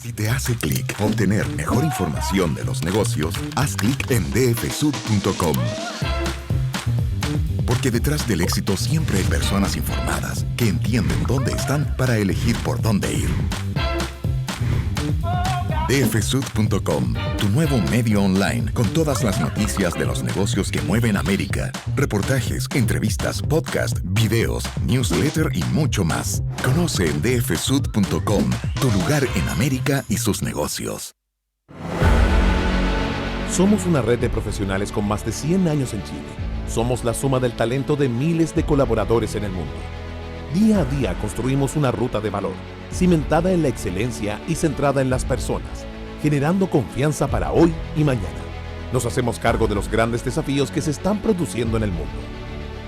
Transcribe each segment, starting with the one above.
Si te hace clic obtener mejor información de los negocios, haz clic en dfsud.com. Porque detrás del éxito siempre hay personas informadas que entienden dónde están para elegir por dónde ir. dfsud.com, tu nuevo medio online con todas las noticias de los negocios que mueven América. Reportajes, entrevistas, podcast, videos, newsletter y mucho más. Conoce en dfsud.com tu lugar en América y sus negocios. Somos una red de profesionales con más de 100 años en Chile. Somos la suma del talento de miles de colaboradores en el mundo. Día a día construimos una ruta de valor, cimentada en la excelencia y centrada en las personas, generando confianza para hoy y mañana. Nos hacemos cargo de los grandes desafíos que se están produciendo en el mundo.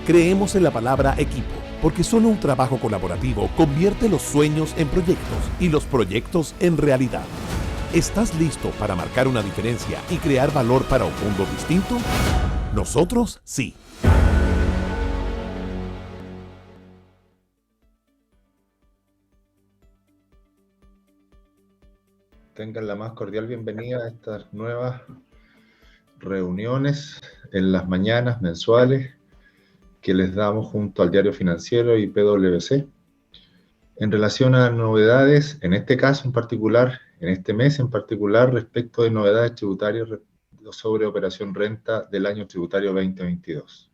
Creemos en la palabra equipo, porque solo un trabajo colaborativo convierte los sueños en proyectos y los proyectos en realidad. ¿Estás listo para marcar una diferencia y crear valor para un mundo distinto? Nosotros sí. Tengan la más cordial bienvenida a estas nuevas reuniones en las mañanas mensuales que les damos junto al Diario Financiero y PwC. En relación a novedades, en este caso en particular, en este mes en particular, respecto de novedades tributarias sobre operación renta del año tributario 2022.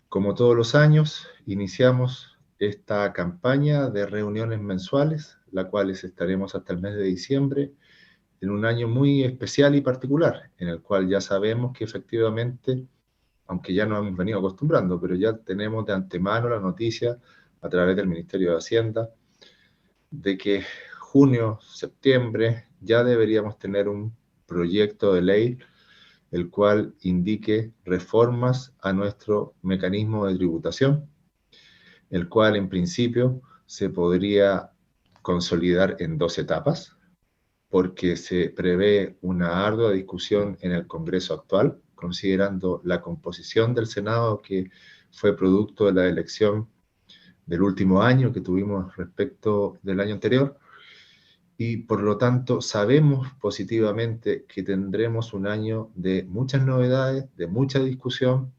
Como todos los años, iniciamos esta campaña de reuniones mensuales, la cual estaremos hasta el mes de diciembre, en un año muy especial y particular, en el cual ya sabemos que efectivamente, aunque ya nos hemos venido acostumbrando, pero ya tenemos de antemano la noticia a través del Ministerio de Hacienda de que junio, septiembre, ya deberíamos tener un proyecto de ley el cual indique reformas a nuestro mecanismo de tributación, el cual en principio se podría consolidar en 2 etapas, porque se prevé una ardua discusión en el Congreso actual, considerando la composición del Senado que fue producto de la elección del último año que tuvimos respecto del año anterior, y por lo tanto sabemos positivamente que tendremos un año de muchas novedades, de mucha discusión,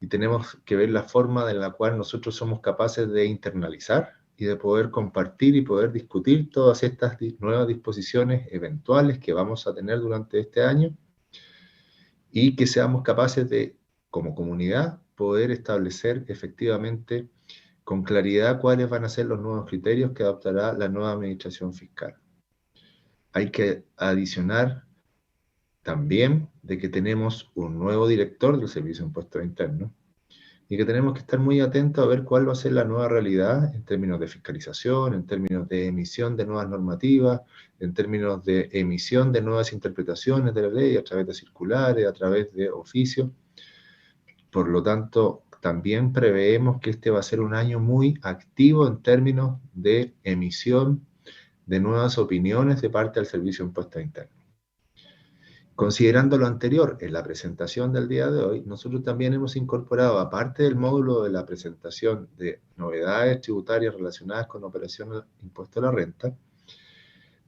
y tenemos que ver la forma en la cual nosotros somos capaces de internalizar y de poder compartir y poder discutir todas estas nuevas disposiciones eventuales que vamos a tener durante este año, y que seamos capaces de, como comunidad, poder establecer efectivamente con claridad cuáles van a ser los nuevos criterios que adoptará la nueva administración fiscal. Hay que adicionar también de que tenemos un nuevo director del Servicio de Impuestos Internos y que tenemos que estar muy atentos a ver cuál va a ser la nueva realidad en términos de fiscalización, en términos de emisión de nuevas normativas, en términos de emisión de nuevas interpretaciones de la ley a través de circulares, a través de oficios. Por lo tanto, también preveemos que este va a ser un año muy activo en términos de emisión de nuevas opiniones de parte del Servicio de Impuestos Internos. Considerando lo anterior, en la presentación del día de hoy, nosotros también hemos incorporado, aparte del módulo de la presentación de novedades tributarias relacionadas con operación de impuesto a la renta,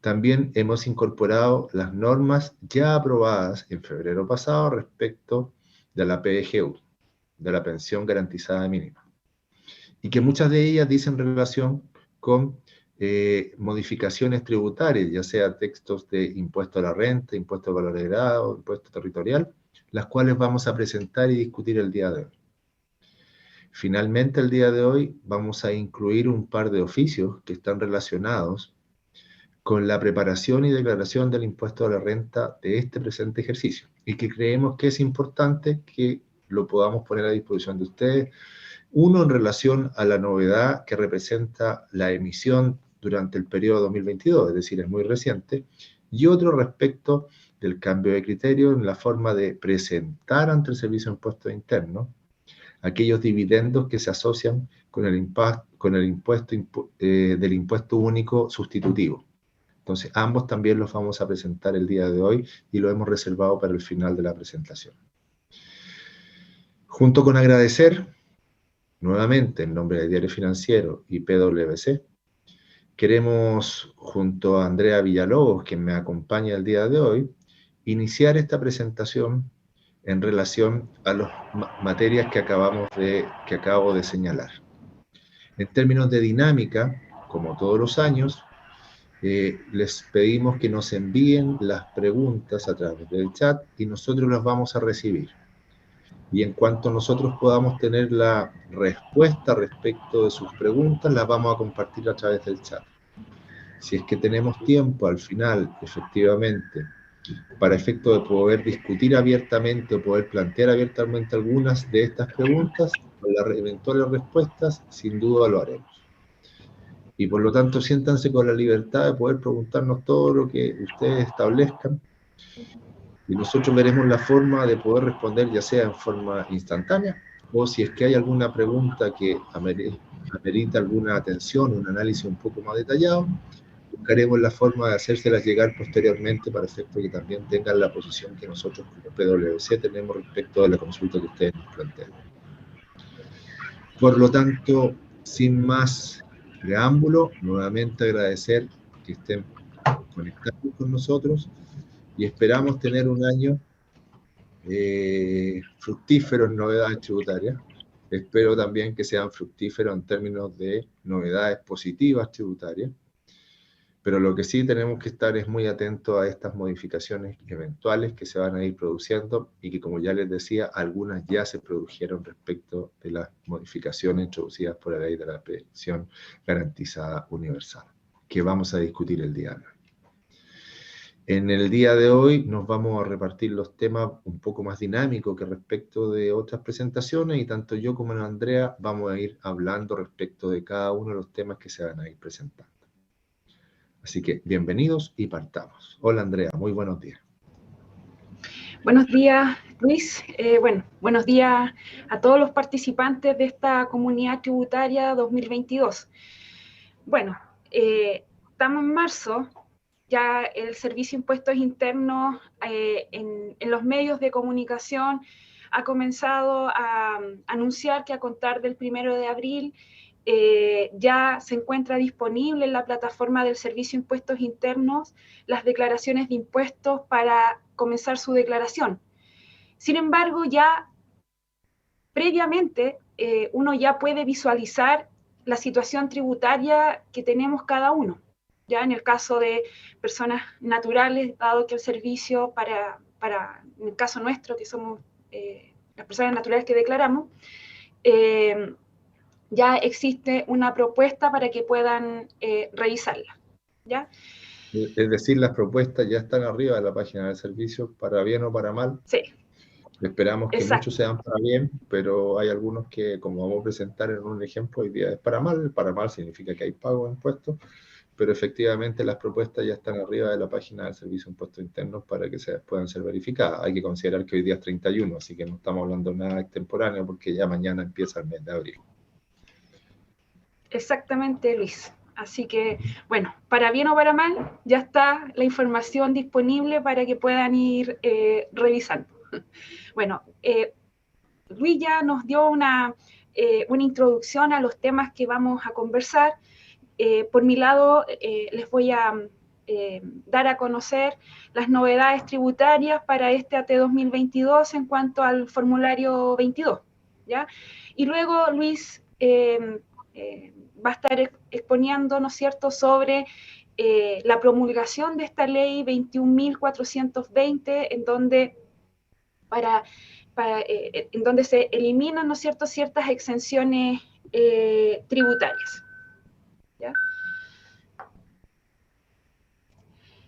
también hemos incorporado las normas ya aprobadas en febrero pasado respecto de la PGU, de la pensión garantizada mínima, y que muchas de ellas dicen relación con modificaciones tributarias, ya sea textos de impuesto a la renta, impuesto al valor agregado, impuesto territorial, las cuales vamos a presentar y discutir el día de hoy. Finalmente, el día de hoy vamos a incluir un par de oficios que están relacionados con la preparación y declaración del impuesto a la renta de este presente ejercicio, y que creemos que es importante que lo podamos poner a disposición de ustedes. Uno en relación a la novedad que representa la emisión durante el periodo 2022, es decir, es muy reciente, y otro respecto del cambio de criterio en la forma de presentar ante el Servicio de Impuestos Internos aquellos dividendos que se asocian con el impuesto del impuesto único sustitutivo. Entonces, ambos también los vamos a presentar el día de hoy y lo hemos reservado para el final de la presentación. Junto con agradecer nuevamente, en nombre del Diario Financiero y PwC, Queremos, junto a Andrea Villalobos, quien me acompaña el día de hoy, iniciar esta presentación en relación a las materias que acabo de señalar. En términos de dinámica, como todos los años, les pedimos que nos envíen las preguntas a través del chat y nosotros las vamos a recibir. Y en cuanto nosotros podamos tener la respuesta respecto de sus preguntas, las vamos a compartir a través del chat. Si es que tenemos tiempo al final, efectivamente, para efecto de poder discutir abiertamente o poder plantear abiertamente algunas de estas preguntas, con las eventuales respuestas, sin duda lo haremos. Y por lo tanto, siéntanse con la libertad de poder preguntarnos todo lo que ustedes establezcan. Y nosotros veremos la forma de poder responder, ya sea en forma instantánea, o si es que hay alguna pregunta que amerita alguna atención, un análisis un poco más detallado, buscaremos la forma de hacérselas llegar posteriormente para efecto que también tengan la posición que nosotros como PwC tenemos respecto de la consulta que ustedes nos plantean. Por lo tanto, sin más preámbulo, nuevamente agradecer que estén conectados con nosotros y esperamos tener un año fructífero en novedades tributarias. Espero también que sean fructíferos en términos de novedades positivas tributarias, pero lo que sí tenemos que estar es muy atentos a estas modificaciones eventuales que se van a ir produciendo y que, como ya les decía, algunas ya se produjeron respecto de las modificaciones introducidas por la Ley de la Pensión Garantizada Universal, que vamos a discutir el día de hoy. En el día de hoy nos vamos a repartir los temas un poco más dinámicos que respecto de otras presentaciones y tanto yo como Andrea vamos a ir hablando respecto de cada uno de los temas que se van a ir presentando. Así que bienvenidos y partamos. Hola Andrea, muy buenos días. Buenos días, Luis. Buenos días a todos los participantes de esta Comunidad Tributaria 2022. Bueno, estamos en marzo, ya el Servicio de Impuestos Internos en los medios de comunicación ha comenzado a anunciar que a contar del 1 de abril ya se encuentra disponible en la plataforma del Servicio de Impuestos Internos las declaraciones de impuestos para comenzar su declaración. Sin embargo, ya previamente uno ya puede visualizar la situación tributaria que tenemos cada uno. Ya en el caso de personas naturales, dado que el servicio en el caso nuestro, que somos las personas naturales que declaramos, ya existe una propuesta para que puedan revisarla, ¿ya? Es decir, las propuestas ya están arriba de la página del servicio, para bien o para mal. Sí. Esperamos que Exacto. Muchos sean para bien, pero hay algunos que, como vamos a presentar en un ejemplo, hoy día es para mal. Para mal significa que hay pago de impuestos, pero efectivamente las propuestas ya están arriba de la página del Servicio de Impuestos Internos para que puedan ser verificadas. Hay que considerar que hoy día es 31, así que no estamos hablando de nada extemporáneo porque ya mañana empieza el mes de abril. Exactamente, Luis. Así que, bueno, para bien o para mal, ya está la información disponible para que puedan ir revisando. Bueno, Luis ya nos dio una introducción a los temas que vamos a conversar. Por mi lado, les voy a dar a conocer las novedades tributarias para este AT 2022 en cuanto al formulario 22, ¿ya? Y luego Luis va a estar exponiendo, ¿no es cierto?, sobre la promulgación de esta ley 21.420, en donde se eliminan, ¿no es cierto?, ciertas exenciones tributarias, ¿ya?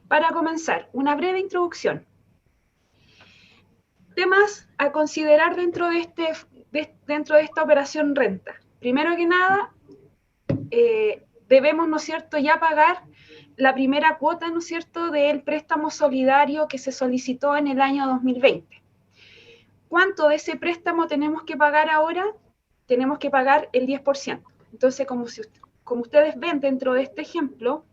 Para comenzar, una breve introducción. Temas a considerar dentro de esta operación renta. Primero que nada, debemos, ¿no es cierto?, ya pagar la primera cuota, ¿no es cierto?, del préstamo solidario que se solicitó en el año 2020. ¿Cuánto de ese préstamo tenemos que pagar ahora? Tenemos que pagar el 10%. Entonces, como ustedes ven dentro de este ejemplo,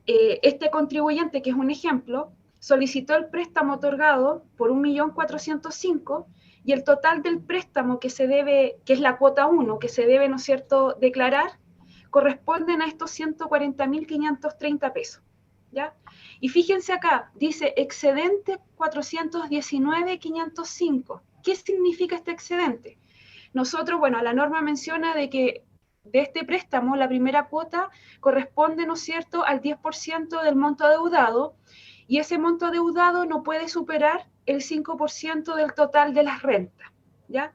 este contribuyente, que es un ejemplo, solicitó el préstamo otorgado por 1.405.000 y el total del préstamo que se debe, que es la cuota 1, que se debe, ¿no es cierto?, declarar, corresponden a estos 140.530 pesos, ¿ya? Y fíjense acá, dice excedente 419.505. ¿Qué significa este excedente? Nosotros, bueno, la norma menciona de que de este préstamo la primera cuota corresponde, ¿no es cierto?, al 10% del monto adeudado, y ese monto adeudado no puede superar el 5% del total de las rentas, ¿ya?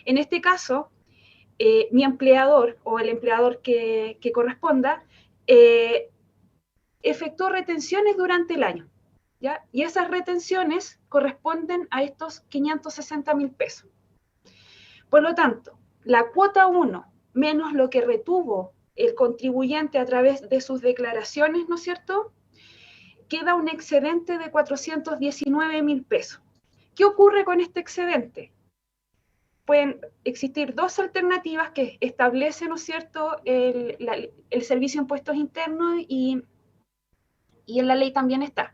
En este caso, mi empleador o el empleador que corresponda efectuó retenciones durante el año, ¿ya? Y esas retenciones corresponden a estos 560.000 pesos. Por lo tanto, la cuota 1 menos lo que retuvo el contribuyente a través de sus declaraciones, ¿no es cierto?, queda un excedente de 419.000 pesos. ¿Qué ocurre con este excedente? Pueden existir dos alternativas que establece, ¿no es cierto?, el Servicio de Impuestos Internos y en la ley también está.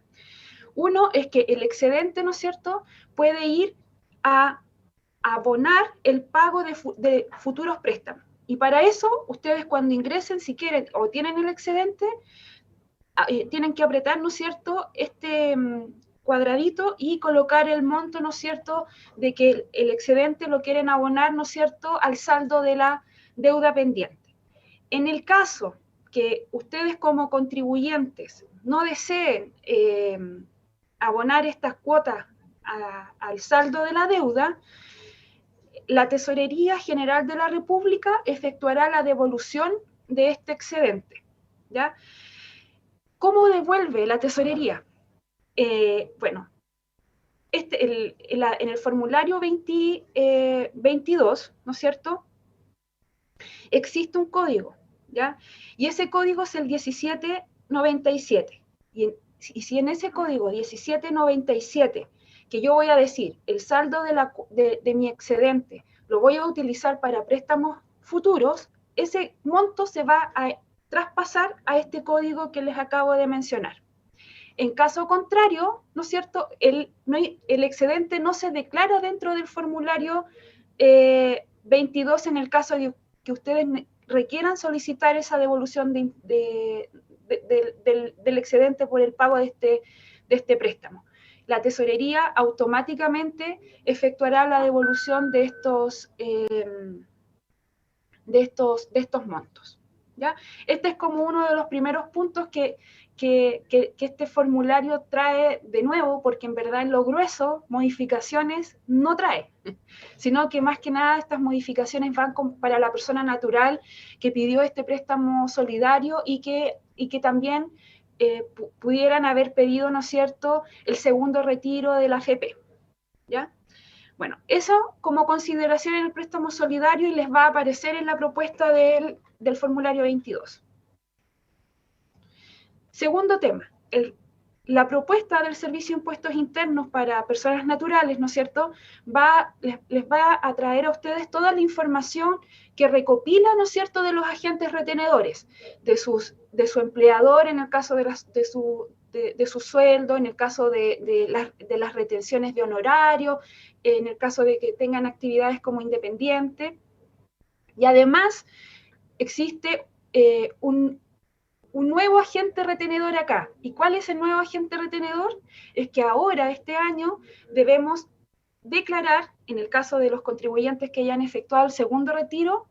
Uno es que el excedente, ¿no es cierto?, puede ir a abonar el pago de futuros préstamos. Y para eso, ustedes cuando ingresen, si quieren o tienen el excedente, tienen que apretar, ¿no es cierto?, este cuadradito y colocar el monto, ¿no es cierto?, de que el excedente lo quieren abonar, ¿no es cierto?, al saldo de la deuda pendiente. En el caso que ustedes como contribuyentes no deseen abonar estas cuotas al saldo de la deuda, la Tesorería General de la República efectuará la devolución de este excedente, ¿ya? ¿Cómo devuelve la Tesorería? Bueno, en el formulario 22, ¿no es cierto?, existe un código, ¿ya? Y ese código es el 1797. Y si en ese código 1797, que yo voy a decir, el saldo de mi excedente lo voy a utilizar para préstamos futuros, ese monto se va a traspasar a este código que les acabo de mencionar. En caso contrario, ¿no es cierto?, el excedente no se declara dentro del formulario 22 en el caso de que ustedes requieran solicitar esa devolución del excedente por el pago de este préstamo. La Tesorería automáticamente efectuará la devolución de estos montos, ¿ya? Este es como uno de los primeros puntos que este formulario trae de nuevo, porque en verdad en lo grueso modificaciones no trae, sino que más que nada estas modificaciones van para la persona natural que pidió este préstamo solidario y que también pudieran haber pedido, ¿no es cierto?, el segundo retiro de la AFP, ¿ya? Bueno, eso como consideración en el préstamo solidario, y les va a aparecer en la propuesta del formulario 22. Segundo tema, la propuesta del Servicio de Impuestos Internos para personas naturales, ¿no es cierto?, les va a traer a ustedes toda la información que recopila, ¿no es cierto?, de los agentes retenedores, de su empleador en el caso de su sueldo, en el caso de las retenciones de honorario, en el caso de que tengan actividades como independiente. Y además existe un nuevo agente retenedor acá. ¿Y cuál es el nuevo agente retenedor? Es que ahora, este año, debemos declarar, en el caso de los contribuyentes que hayan efectuado el segundo retiro,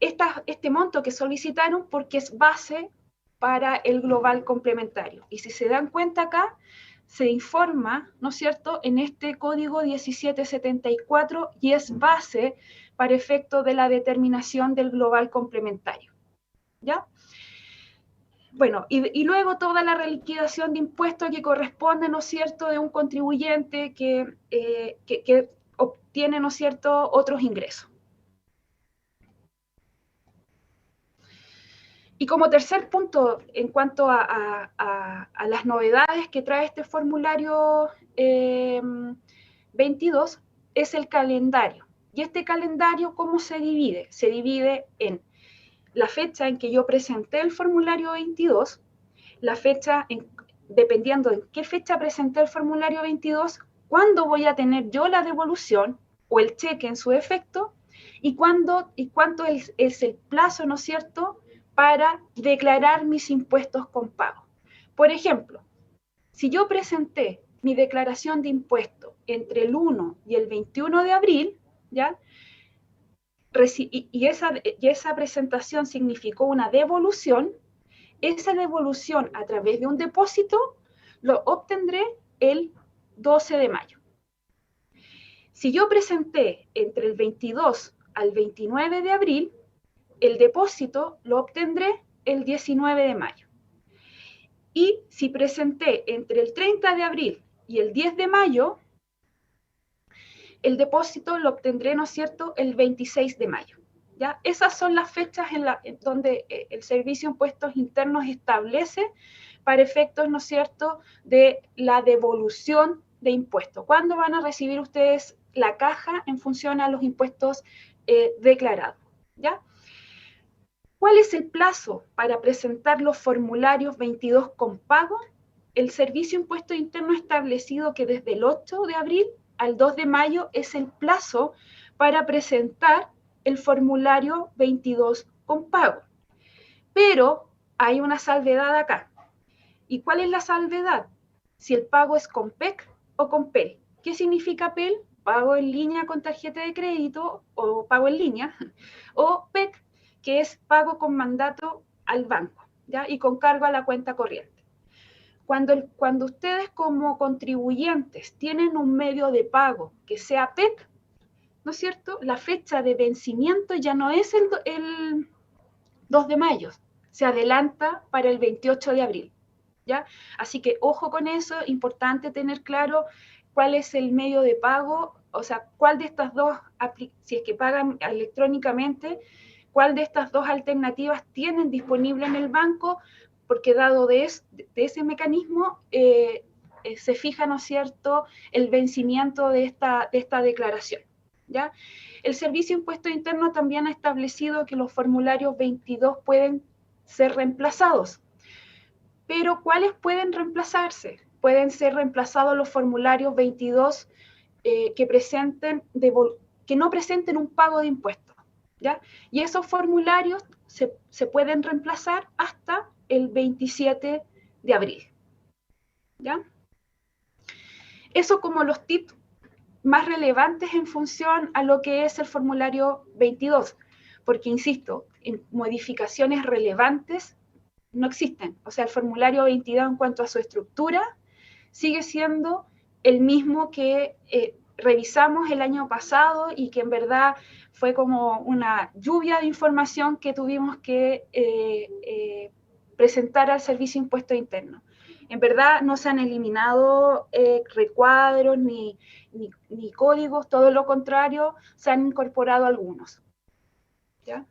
este monto que solicitaron, porque es base para el global complementario. Y si se dan cuenta acá, se informa, ¿no es cierto?, en este código 1774, y es base para efecto de la determinación del global complementario, ¿ya? Bueno, y luego toda la reliquidación de impuestos que corresponde, ¿no es cierto?, de un contribuyente que obtiene, ¿no es cierto?, otros ingresos. Y como tercer punto, en cuanto a las novedades que trae este formulario 22, es el calendario. Y este calendario, ¿cómo se divide? Se divide en la fecha en que yo presenté el formulario 22, la fecha, dependiendo en qué fecha presenté el formulario 22, cuándo voy a tener yo la devolución o el cheque en su efecto, y cuánto es el plazo, ¿no es cierto?, para declarar mis impuestos con pago. Por ejemplo, si yo presenté mi declaración de impuestos entre el 1 y el 21 de abril, ¿ya?, y esa presentación significó una devolución, esa devolución a través de un depósito lo obtendré el 12 de mayo. Si yo presenté entre el 22 al 29 de abril, el depósito lo obtendré el 19 de mayo. Y si presenté entre el 30 de abril y el 10 de mayo, el depósito lo obtendré, ¿no es cierto?, el 26 de mayo. ¿Ya? Esas son las fechas en donde el Servicio de Impuestos Internos establece para efectos, ¿no es cierto?, de la devolución de impuestos. ¿Cuándo van a recibir ustedes la caja en función a los impuestos declarados? ¿Ya? ¿Cuál es el plazo para presentar los formularios 22 con pago? El Servicio de Impuestos Internos ha establecido que desde el 8 de abril al 2 de mayo es el plazo para presentar el formulario 22 con pago. Pero hay una salvedad acá. ¿Y cuál es la salvedad? Si el pago es con PEC o con PEL. ¿Qué significa PEL? Pago en línea con tarjeta de crédito o pago en línea. O PEC, que es pago con mandato al banco, ¿ya? Y con cargo a la cuenta corriente. Cuando ustedes como contribuyentes tienen un medio de pago que sea PEC, ¿no es cierto?, la fecha de vencimiento ya no es el 2 de mayo, se adelanta para el 28 de abril, ¿ya? Así que ojo con eso, importante tener claro cuál es el medio de pago, o sea, cuál de estas dos, si es que pagan electrónicamente, cuál de estas dos alternativas tienen disponible en el banco, porque dado de ese mecanismo se fija, ¿no es cierto?, el vencimiento de esta declaración. ¿Ya? El Servicio de Impuestos Internos también ha establecido que los formularios 22 pueden ser reemplazados. Pero ¿cuáles pueden reemplazarse? Pueden ser reemplazados los formularios 22 que no presenten un pago de impuestos, ¿ya? Y esos formularios se pueden reemplazar hasta el 27 de abril, ¿ya? Eso como los tips más relevantes en función a lo que es el formulario 22, porque, insisto, en modificaciones relevantes no existen. O sea, el formulario 22 en cuanto a su estructura sigue siendo el mismo que revisamos el año pasado y que en verdad fue como una lluvia de información que tuvimos que presentar al Servicio de Impuestos Internos. En verdad no se han eliminado recuadros ni códigos, todo lo contrario, se han incorporado algunos. ¿Ya?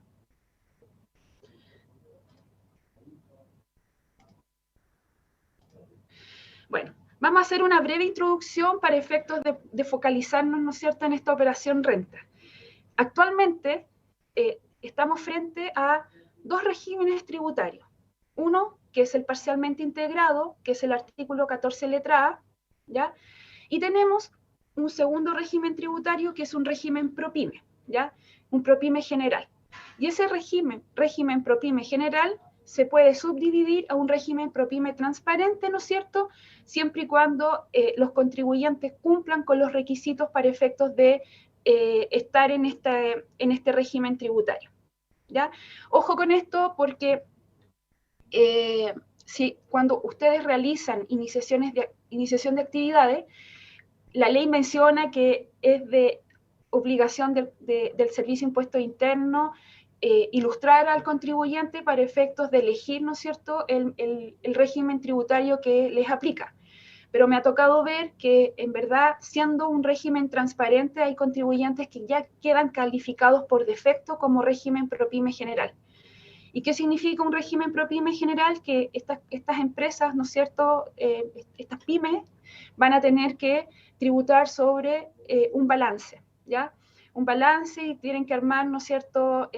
Bueno, vamos a hacer una breve introducción para efectos de focalizarnos, ¿no es cierto?, en esta operación renta. Actualmente estamos frente a dos regímenes tributarios. Uno, que es el parcialmente integrado, que es el artículo 14 letra A, ¿ya? Y tenemos un segundo régimen tributario, que es un régimen ProPyme, ¿ya? Un ProPyme general. Y ese régimen ProPyme general se puede subdividir a un régimen ProPyme transparente, ¿no es cierto?, siempre y cuando los contribuyentes cumplan con los requisitos para efectos de estar en este régimen tributario, ¿ya? Ojo con esto porque cuando ustedes realizan iniciación de actividades, la ley menciona que es de obligación del Servicio de Impuestos Internos ilustrar al contribuyente para efectos de elegir, ¿no es cierto?, el régimen tributario que les aplica. Pero me ha tocado ver que, en verdad, siendo un régimen transparente, hay contribuyentes que ya quedan calificados por defecto como régimen ProPyme general. ¿Y qué significa un régimen ProPyme general? Que estas empresas, ¿no es cierto?, estas pymes, van a tener que tributar sobre un balance, ¿ya? Un balance y tienen que armar, ¿no es cierto?,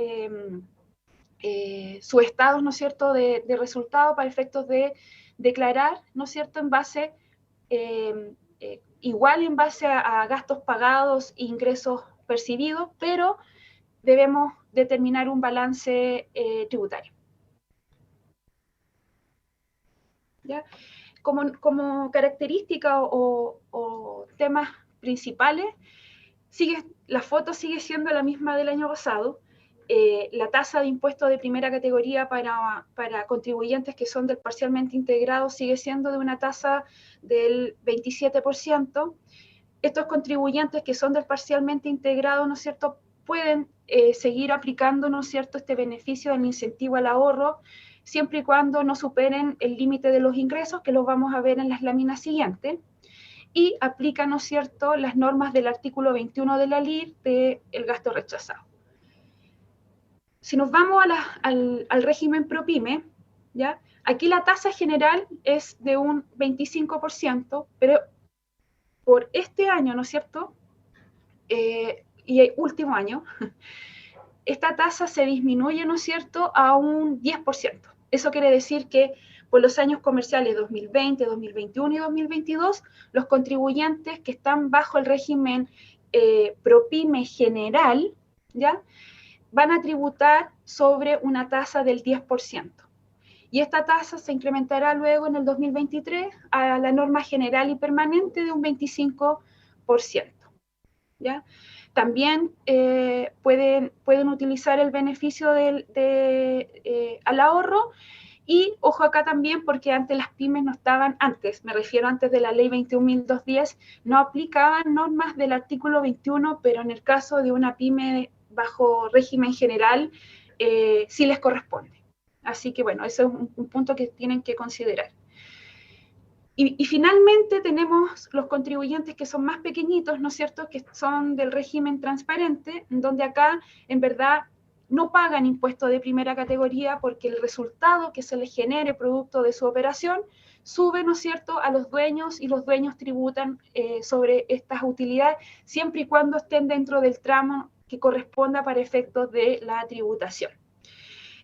su estado, ¿no es cierto?, de resultado para efectos de declarar, ¿no es cierto?, en base, igual en base a gastos pagados e ingresos percibidos, pero debemos determinar un balance tributario. ¿Ya? Como característica o temas principales, la foto sigue siendo la misma del año pasado. La tasa de impuesto de primera categoría para contribuyentes que son del parcialmente integrado sigue siendo de una tasa del 27%. Estos contribuyentes que son del parcialmente integrado, ¿no es cierto?, pueden seguir aplicando, ¿no es cierto?, este beneficio del incentivo al ahorro, siempre y cuando no superen el límite de los ingresos, que los vamos a ver en las láminas siguientes, y aplican, ¿no es cierto?, las normas del artículo 21 de la LIR del gasto rechazado. Si nos vamos al régimen ProPyme, ¿ya? Aquí la tasa general es de un 25%, pero por este año, ¿no es cierto?, y el último año, esta tasa se disminuye, ¿no es cierto?, a un 10%. Eso quiere decir que por los años comerciales 2020, 2021 y 2022, los contribuyentes que están bajo el régimen ProPyme general, ¿ya?, van a tributar sobre una tasa del 10%. Y esta tasa se incrementará luego en el 2023 a la norma general y permanente de un 25%. ¿Ya? También pueden utilizar el beneficio al ahorro. Y ojo acá también, porque antes las pymes no estaban, me refiero antes de la ley 21.210, no aplicaban normas del artículo 21, pero en el caso de una pyme bajo régimen general, sí les corresponde. Así que bueno, eso es un punto que tienen que considerar. Y finalmente tenemos los contribuyentes que son más pequeñitos, ¿no es cierto?, que son del régimen transparente, donde acá en verdad no pagan impuestos de primera categoría porque el resultado que se les genere producto de su operación sube, ¿no es cierto?, a los dueños, y los dueños tributan sobre estas utilidades siempre y cuando estén dentro del tramo que corresponda para efectos de la tributación.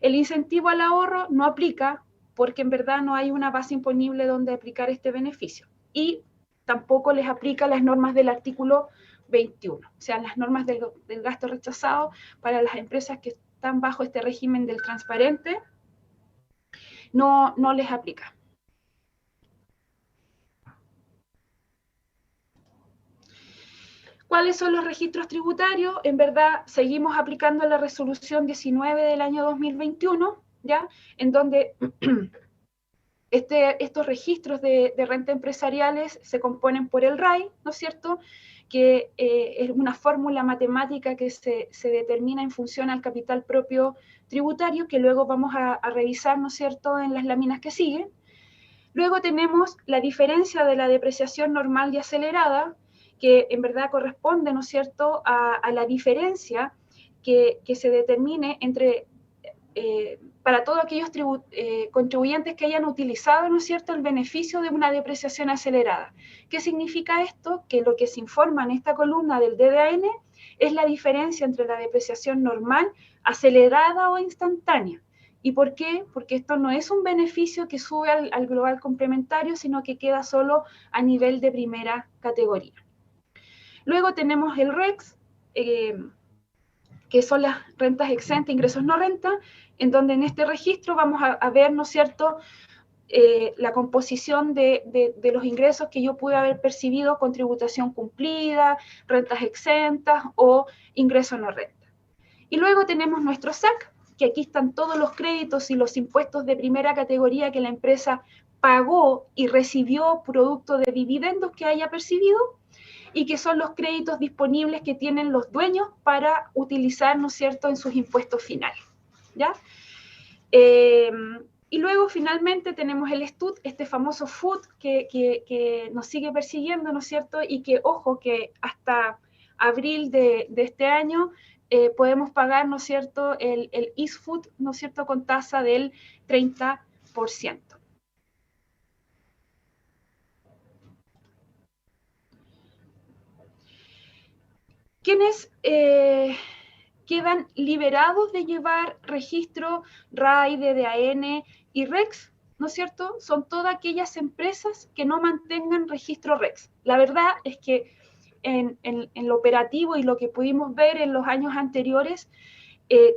El incentivo al ahorro no aplica porque en verdad no hay una base imponible donde aplicar este beneficio, y tampoco les aplica las normas del artículo 21, o sea, las normas del gasto rechazado para las empresas que están bajo este régimen del transparente, no les aplica. ¿Cuáles son los registros tributarios? En verdad, seguimos aplicando la resolución 19 del año 2021, ¿ya?, en donde estos registros de renta empresariales se componen por el RAI, ¿no es cierto?, que es una fórmula matemática que se determina en función al capital propio tributario, que luego vamos a revisar, ¿no es cierto?, en las láminas que siguen. Luego tenemos la diferencia de la depreciación normal y acelerada, que en verdad corresponde, ¿no es cierto?, a la diferencia que se determine entre para todos aquellos contribuyentes que hayan utilizado, ¿no es cierto?, el beneficio de una depreciación acelerada. ¿Qué significa esto? Que lo que se informa en esta columna del DDAN es la diferencia entre la depreciación normal, acelerada o instantánea. ¿Y por qué? Porque esto no es un beneficio que sube al global complementario, sino que queda solo a nivel de primera categoría. Luego tenemos el REX, que son las rentas exentas, ingresos no renta, en donde en este registro vamos a ver, ¿no es cierto?, la composición de los ingresos que yo pude haber percibido con tributación cumplida, rentas exentas o ingresos no renta. Y luego tenemos nuestro SAC, que aquí están todos los créditos y los impuestos de primera categoría que la empresa pagó y recibió producto de dividendos que haya percibido, y que son los créditos disponibles que tienen los dueños para utilizar, ¿no es cierto?, en sus impuestos finales, ¿ya? Y luego finalmente tenemos el STUT, este famoso FUT que nos sigue persiguiendo, ¿no es cierto?, y que, ojo, que hasta abril de este año podemos pagar, ¿no es cierto?, el ISFUT, ¿no es cierto?, con tasa del 30%. ¿Quiénes quedan liberados de llevar registro RAI, DDAN y REX? ¿No es cierto? Son todas aquellas empresas que no mantengan registro REX. La verdad es que en lo operativo y lo que pudimos ver en los años anteriores,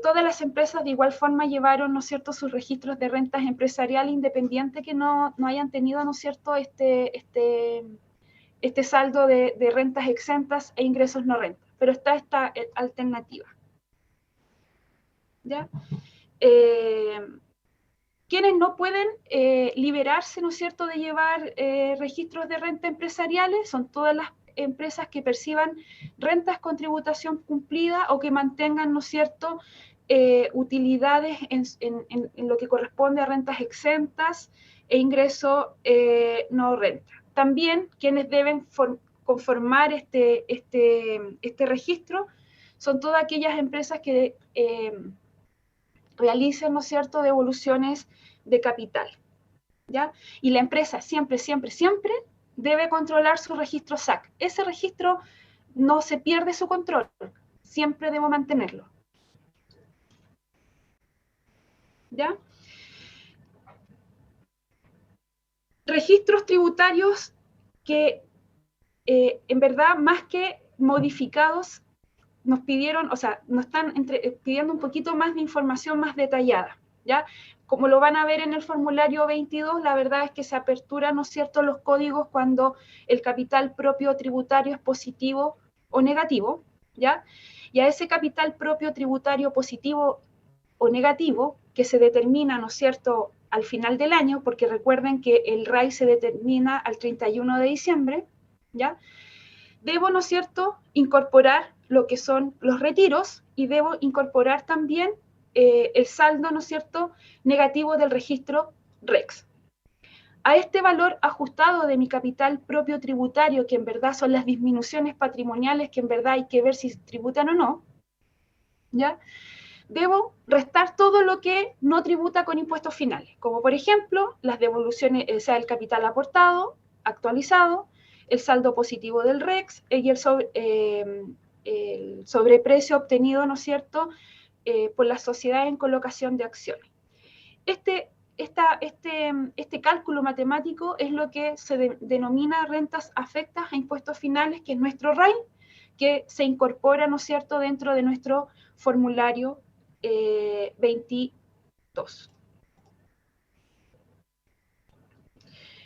todas las empresas de igual forma llevaron, ¿no es cierto?, sus registros de rentas empresariales independiente que no hayan tenido, ¿no es cierto?, este saldo de rentas exentas e ingresos no rentas. Pero está esta alternativa. ¿Ya? Quienes no pueden liberarse, ¿no es cierto?, de llevar registros de renta empresariales son todas las empresas que perciban rentas con tributación cumplida o que mantengan, ¿no es cierto?, utilidades en lo que corresponde a rentas exentas e ingreso no renta. También quienes deben conformar este registro son todas aquellas empresas que realicen, ¿no es cierto?, devoluciones de capital, ¿ya? Y la empresa siempre, siempre, siempre debe controlar su registro SAC. Ese registro no se pierde su control, siempre debo mantenerlo. ¿Ya? Registros tributarios que en verdad más que modificados nos pidieron, o sea, nos están pidiendo un poquito más de información más detallada, ¿ya? Como lo van a ver en el formulario 22, la verdad es que se aperturan, ¿no es cierto?, los códigos cuando el capital propio tributario es positivo o negativo, ¿ya? Y a ese capital propio tributario positivo o negativo, que se determina, ¿no es cierto?, al final del año, porque recuerden que el RAI se determina al 31 de diciembre, ¿ya? Debo, ¿no es cierto?, incorporar lo que son los retiros y debo incorporar también el saldo, ¿no es cierto?, negativo del registro REX. A este valor ajustado de mi capital propio tributario, que en verdad son las disminuciones patrimoniales que en verdad hay que ver si tributan o no, ¿ya?, debo restar todo lo que no tributa con impuestos finales, como por ejemplo las devoluciones, o sea, el capital aportado, actualizado, el saldo positivo del REX y el sobreprecio obtenido, ¿no es cierto?, por la sociedad en colocación de acciones. Este cálculo matemático es lo que se denomina rentas afectas a impuestos finales, que es nuestro RAI, que se incorpora, ¿no es cierto?, dentro de nuestro formulario 22.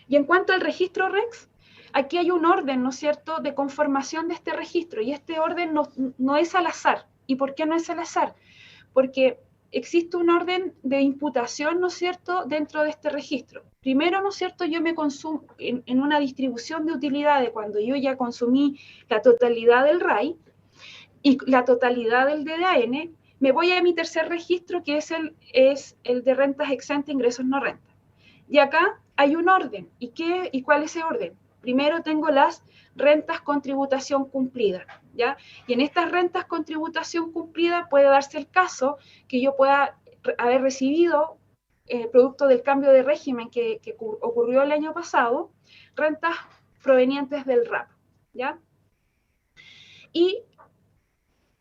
Y en cuanto al registro REX, aquí hay un orden, ¿no es cierto?, de conformación de este registro, y este orden no es al azar. ¿Y por qué no es al azar? Porque existe un orden de imputación, ¿no es cierto?, dentro de este registro. Primero, ¿no es cierto?, yo me consumo en una distribución de utilidades, cuando yo ya consumí la totalidad del RAI y la totalidad del DDAN, me voy a mi tercer registro, que es el de rentas exentas, ingresos no rentas. Y acá hay un orden. ¿Y cuál es ese orden? Primero tengo las rentas con tributación cumplida, ¿ya? Y en estas rentas con tributación cumplida puede darse el caso que yo pueda haber recibido, producto del cambio de régimen que ocurrió el año pasado, rentas provenientes del RAP, ¿ya? Y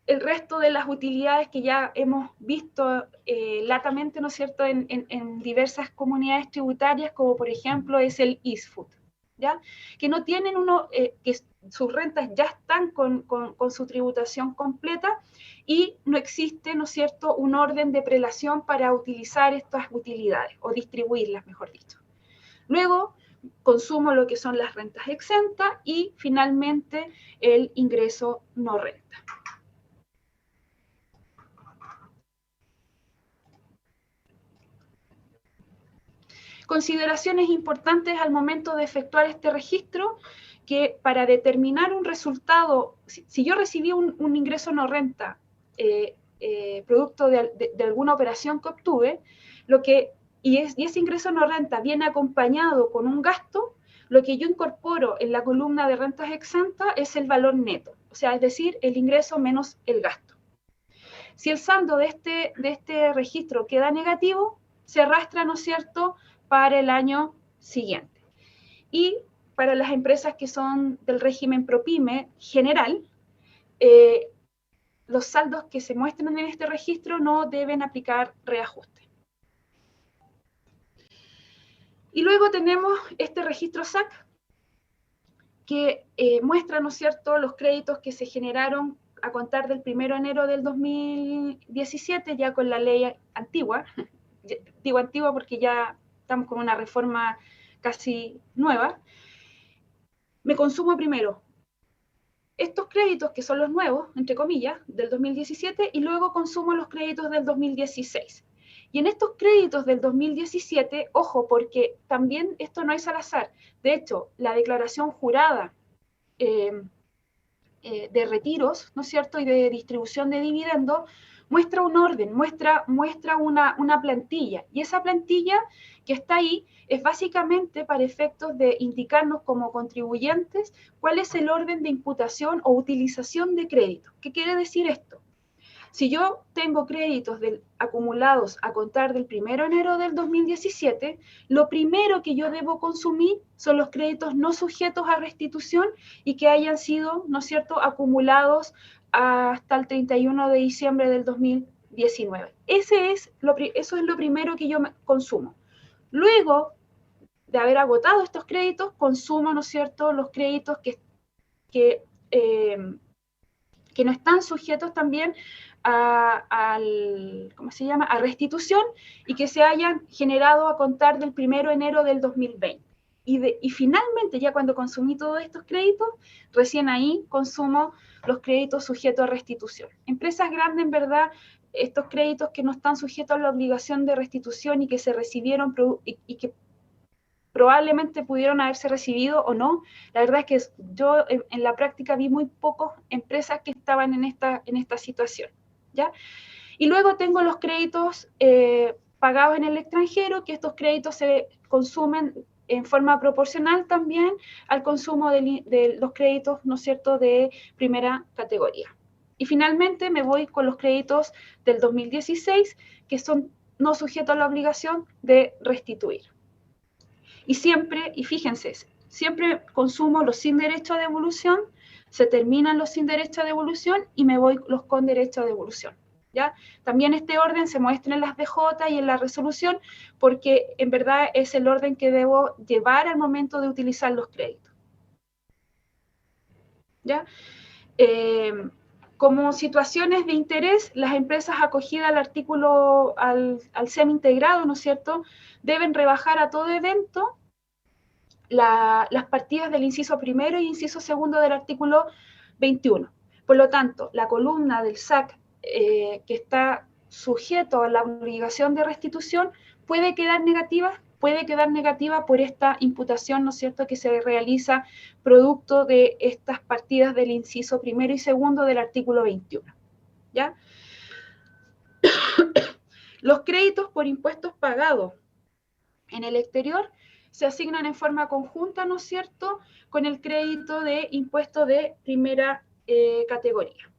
el resto de las utilidades que ya hemos visto latamente, ¿no es cierto?, en diversas comunidades tributarias, como por ejemplo es el ISFUT, ¿ya? Que no tienen que sus rentas ya están con su tributación completa y no existe, ¿no es cierto?, un orden de prelación para utilizar estas utilidades, o distribuirlas, mejor dicho. Luego, consumo lo que son las rentas exentas y finalmente el ingreso no renta. Consideraciones importantes al momento de efectuar este registro, que para determinar un resultado, si yo recibí un ingreso no renta producto de alguna operación que obtuve, y ese ingreso no renta viene acompañado con un gasto, lo que yo incorporo en la columna de rentas exentas es el valor neto, o sea, es decir, el ingreso menos el gasto. Si el saldo de este registro queda negativo, se arrastra, ¿no es cierto?, para el año siguiente. Y para las empresas que son del régimen ProPyme general, los saldos que se muestran en este registro no deben aplicar reajuste. Y luego tenemos este registro SAC, que muestra, ¿no es cierto?, los créditos que se generaron a contar del 1 de enero del 2017, ya con la ley antigua. Digo antigua porque ya estamos con una reforma casi nueva. Me consumo primero estos créditos, que son los nuevos, entre comillas, del 2017, y luego consumo los créditos del 2016. Y en estos créditos del 2017, ojo, porque también esto no es al azar. De hecho, la declaración jurada de retiros, ¿no es cierto?, y de distribución de dividendos, muestra un orden, muestra una plantilla. Y esa plantilla que está ahí es básicamente para efectos de indicarnos como contribuyentes cuál es el orden de imputación o utilización de crédito. ¿Qué quiere decir esto? Si yo tengo créditos acumulados a contar del 1 de enero del 2017, lo primero que yo debo consumir son los créditos no sujetos a restitución y que hayan sido, ¿no es cierto?, acumulados hasta el 31 de diciembre del 2019. Eso es lo primero que yo consumo. Luego de haber agotado estos créditos, consumo, ¿no es cierto?, los créditos que no están sujetos también a restitución y que se hayan generado a contar del 1 de enero del 2020. Y finalmente, ya cuando consumí todos estos créditos, recién ahí consumo los créditos sujetos a restitución. Empresas grandes, en verdad, estos créditos que no están sujetos a la obligación de restitución y que se recibieron y que probablemente pudieron haberse recibido o no. La verdad es que yo en la práctica vi muy pocas empresas que estaban en esta situación, ¿ya? Y luego tengo los créditos pagados en el extranjero, que estos créditos se consumen en forma proporcional también al consumo de los créditos, ¿no es cierto?, de primera categoría. Y finalmente me voy con los créditos del 2016, que son no sujetos a la obligación de restituir. Y siempre, y fíjense, siempre consumo los sin derecho a devolución, se terminan los sin derecho a devolución y me voy los con derecho a devolución, ¿ya? También este orden se muestra en las DJ y en la resolución porque en verdad es el orden que debo llevar al momento de utilizar los créditos, ¿ya? Como situaciones de interés, las empresas acogidas al artículo, al SEM integrado, ¿no es cierto?, deben rebajar a todo evento las partidas del inciso primero y inciso segundo del artículo 21. Por lo tanto, la columna del SAC que está sujeto a la obligación de restitución puede quedar negativa por esta imputación, ¿no es cierto?, que se realiza producto de estas partidas del inciso primero y segundo del artículo 21, ¿ya? Los créditos por impuestos pagados en el exterior se asignan en forma conjunta, ¿no es cierto?, con el crédito de impuesto de primera categoría.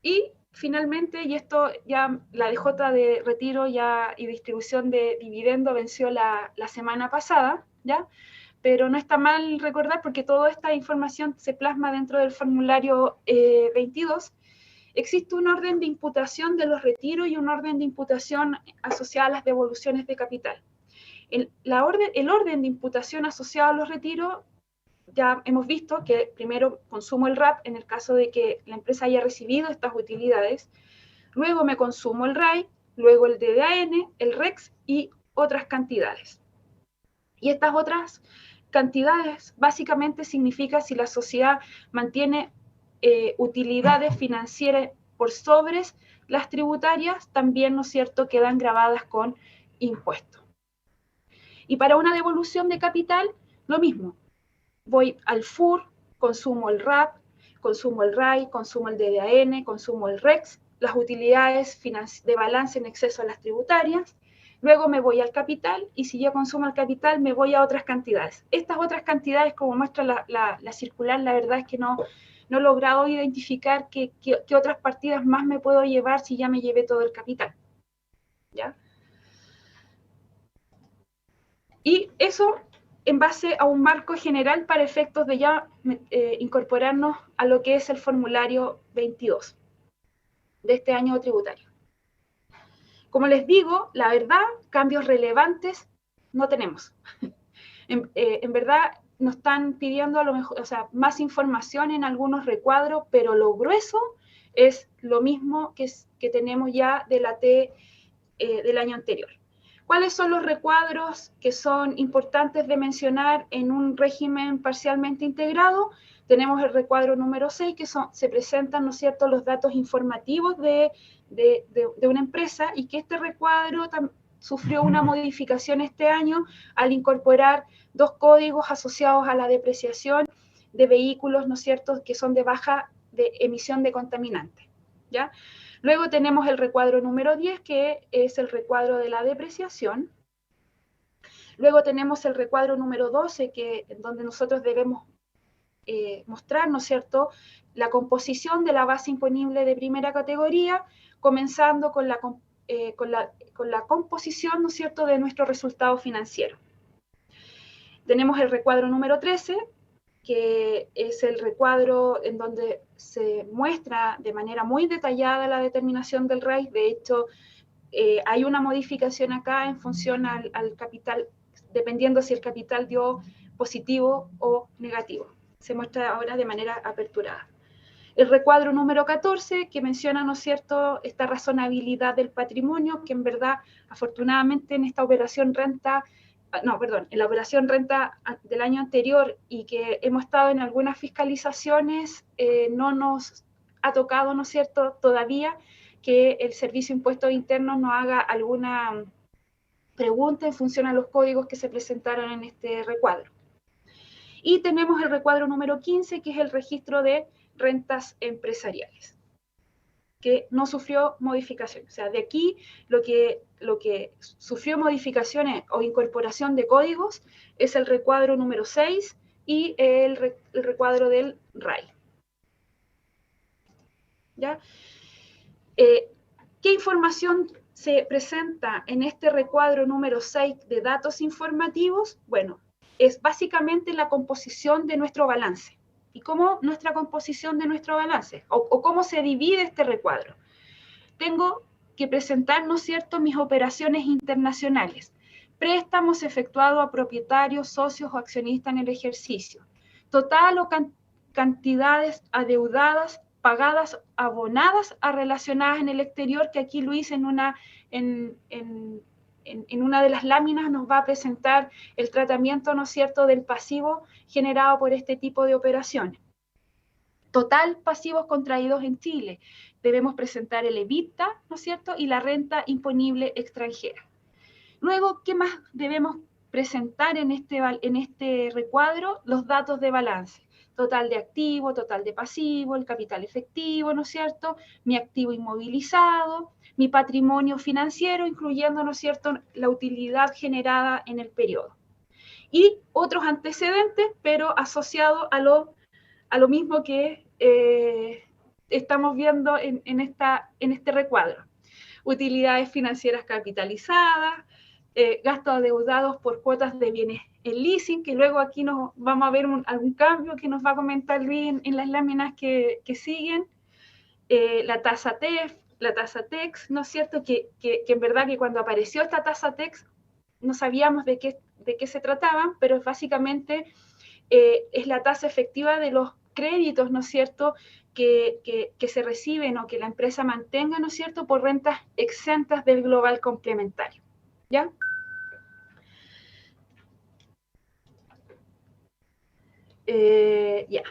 Y finalmente, y esto ya la DJ de retiro y distribución de dividendo venció la semana pasada, ¿ya? Pero no está mal recordar porque toda esta información se plasma dentro del formulario 22. Existe un orden de imputación de los retiros y un orden de imputación asociada a las devoluciones de capital. El orden de imputación asociado a los retiros, ya hemos visto que primero consumo el RAP en el caso de que la empresa haya recibido estas utilidades, luego me consumo el RAI, luego el DDAN, el REX y otras cantidades. Y estas otras cantidades básicamente significa si la sociedad mantiene utilidades financieras por sobre las tributarias, también, ¿no es cierto?, quedan grabadas con impuestos. Y para una devolución de capital, lo mismo. Voy al FUR, consumo el RAP, consumo el RAI, consumo el DDAN, consumo el REX, las utilidades de balance en exceso a las tributarias, luego me voy al capital y si ya consumo el capital me voy a otras cantidades. Estas otras cantidades, como muestra la circular, la verdad es que no he logrado identificar qué otras partidas más me puedo llevar si ya me llevé todo el capital, ¿ya? Y eso en base a un marco general para efectos de ya incorporarnos a lo que es el formulario 22 de este año tributario. Como les digo, la verdad, cambios relevantes no tenemos. En verdad nos están pidiendo a lo mejor, o sea, más información en algunos recuadros, pero lo grueso es lo mismo que tenemos ya de la T del año anterior. ¿Cuáles son los recuadros que son importantes de mencionar en un régimen parcialmente integrado? Tenemos el recuadro número 6, que se presentan, ¿no es cierto?, los datos informativos de una empresa, y que este recuadro sufrió una modificación este año al incorporar 2 códigos asociados a la depreciación de vehículos, ¿no es cierto?, que son de baja emisión de contaminantes, ¿ya? Luego tenemos el recuadro número 10, que es el recuadro de la depreciación. Luego tenemos el recuadro número 12, donde nosotros debemos mostrar, ¿no es cierto?, la composición de la base imponible de primera categoría, comenzando con la composición, ¿no es cierto?, de nuestro resultado financiero. Tenemos el recuadro número 13, que es el recuadro en donde se muestra de manera muy detallada la determinación del RAI. De hecho, hay una modificación acá en función al capital, dependiendo si el capital dio positivo o negativo. Se muestra ahora de manera aperturada. El recuadro número 14, que menciona, ¿no es cierto?, esta razonabilidad del patrimonio, que en verdad, afortunadamente, en esta operación renta, en la operación renta del año anterior, y que hemos estado en algunas fiscalizaciones, no nos ha tocado, ¿no es cierto?, todavía que el Servicio de Impuestos Internos nos haga alguna pregunta en función a los códigos que se presentaron en este recuadro. Y tenemos el recuadro número 15, que es el registro de rentas empresariales, que no sufrió modificación. O sea, de aquí lo que sufrió modificaciones o incorporación de códigos es el recuadro número 6 y el recuadro del RAI. ¿Ya? ¿Qué información se presenta en este recuadro número 6 de datos informativos? Bueno, es básicamente la composición de nuestro balance. ¿Y cómo nuestra composición de nuestro balance? ¿O cómo se divide este recuadro? Tengo que presentar, ¿no es cierto?, mis operaciones internacionales, préstamos efectuados a propietarios, socios o accionistas en el ejercicio, total o cantidades adeudadas, pagadas, abonadas a relacionadas en el exterior, que aquí Luis en una de las láminas nos va a presentar el tratamiento, ¿no es cierto?, del pasivo generado por este tipo de operaciones. Total pasivos contraídos en Chile. Debemos presentar el EBITDA, ¿no es cierto?, y la renta imponible extranjera. Luego, ¿qué más debemos presentar en este recuadro? Los datos de balance. Total de activo, total de pasivo, el capital efectivo, ¿no es cierto?, mi activo inmovilizado, mi patrimonio financiero, incluyendo, ¿no es cierto?, la utilidad generada en el periodo. Y otros antecedentes, pero asociados a lo mismo que estamos viendo en este recuadro. Utilidades financieras capitalizadas, gastos adeudados por cuotas de bienes en leasing, que luego aquí nos vamos a ver algún cambio que nos va a comentar Luis en las láminas que siguen, la tasa TEF, la tasa TEX, ¿no es cierto?, que en verdad que cuando apareció esta tasa TEX no sabíamos de qué se trataban, pero básicamente es la tasa efectiva de los créditos, ¿no es cierto?, que se reciben o que la empresa mantenga, ¿no es cierto?, por rentas exentas del global complementario. ¿Ya? Ya.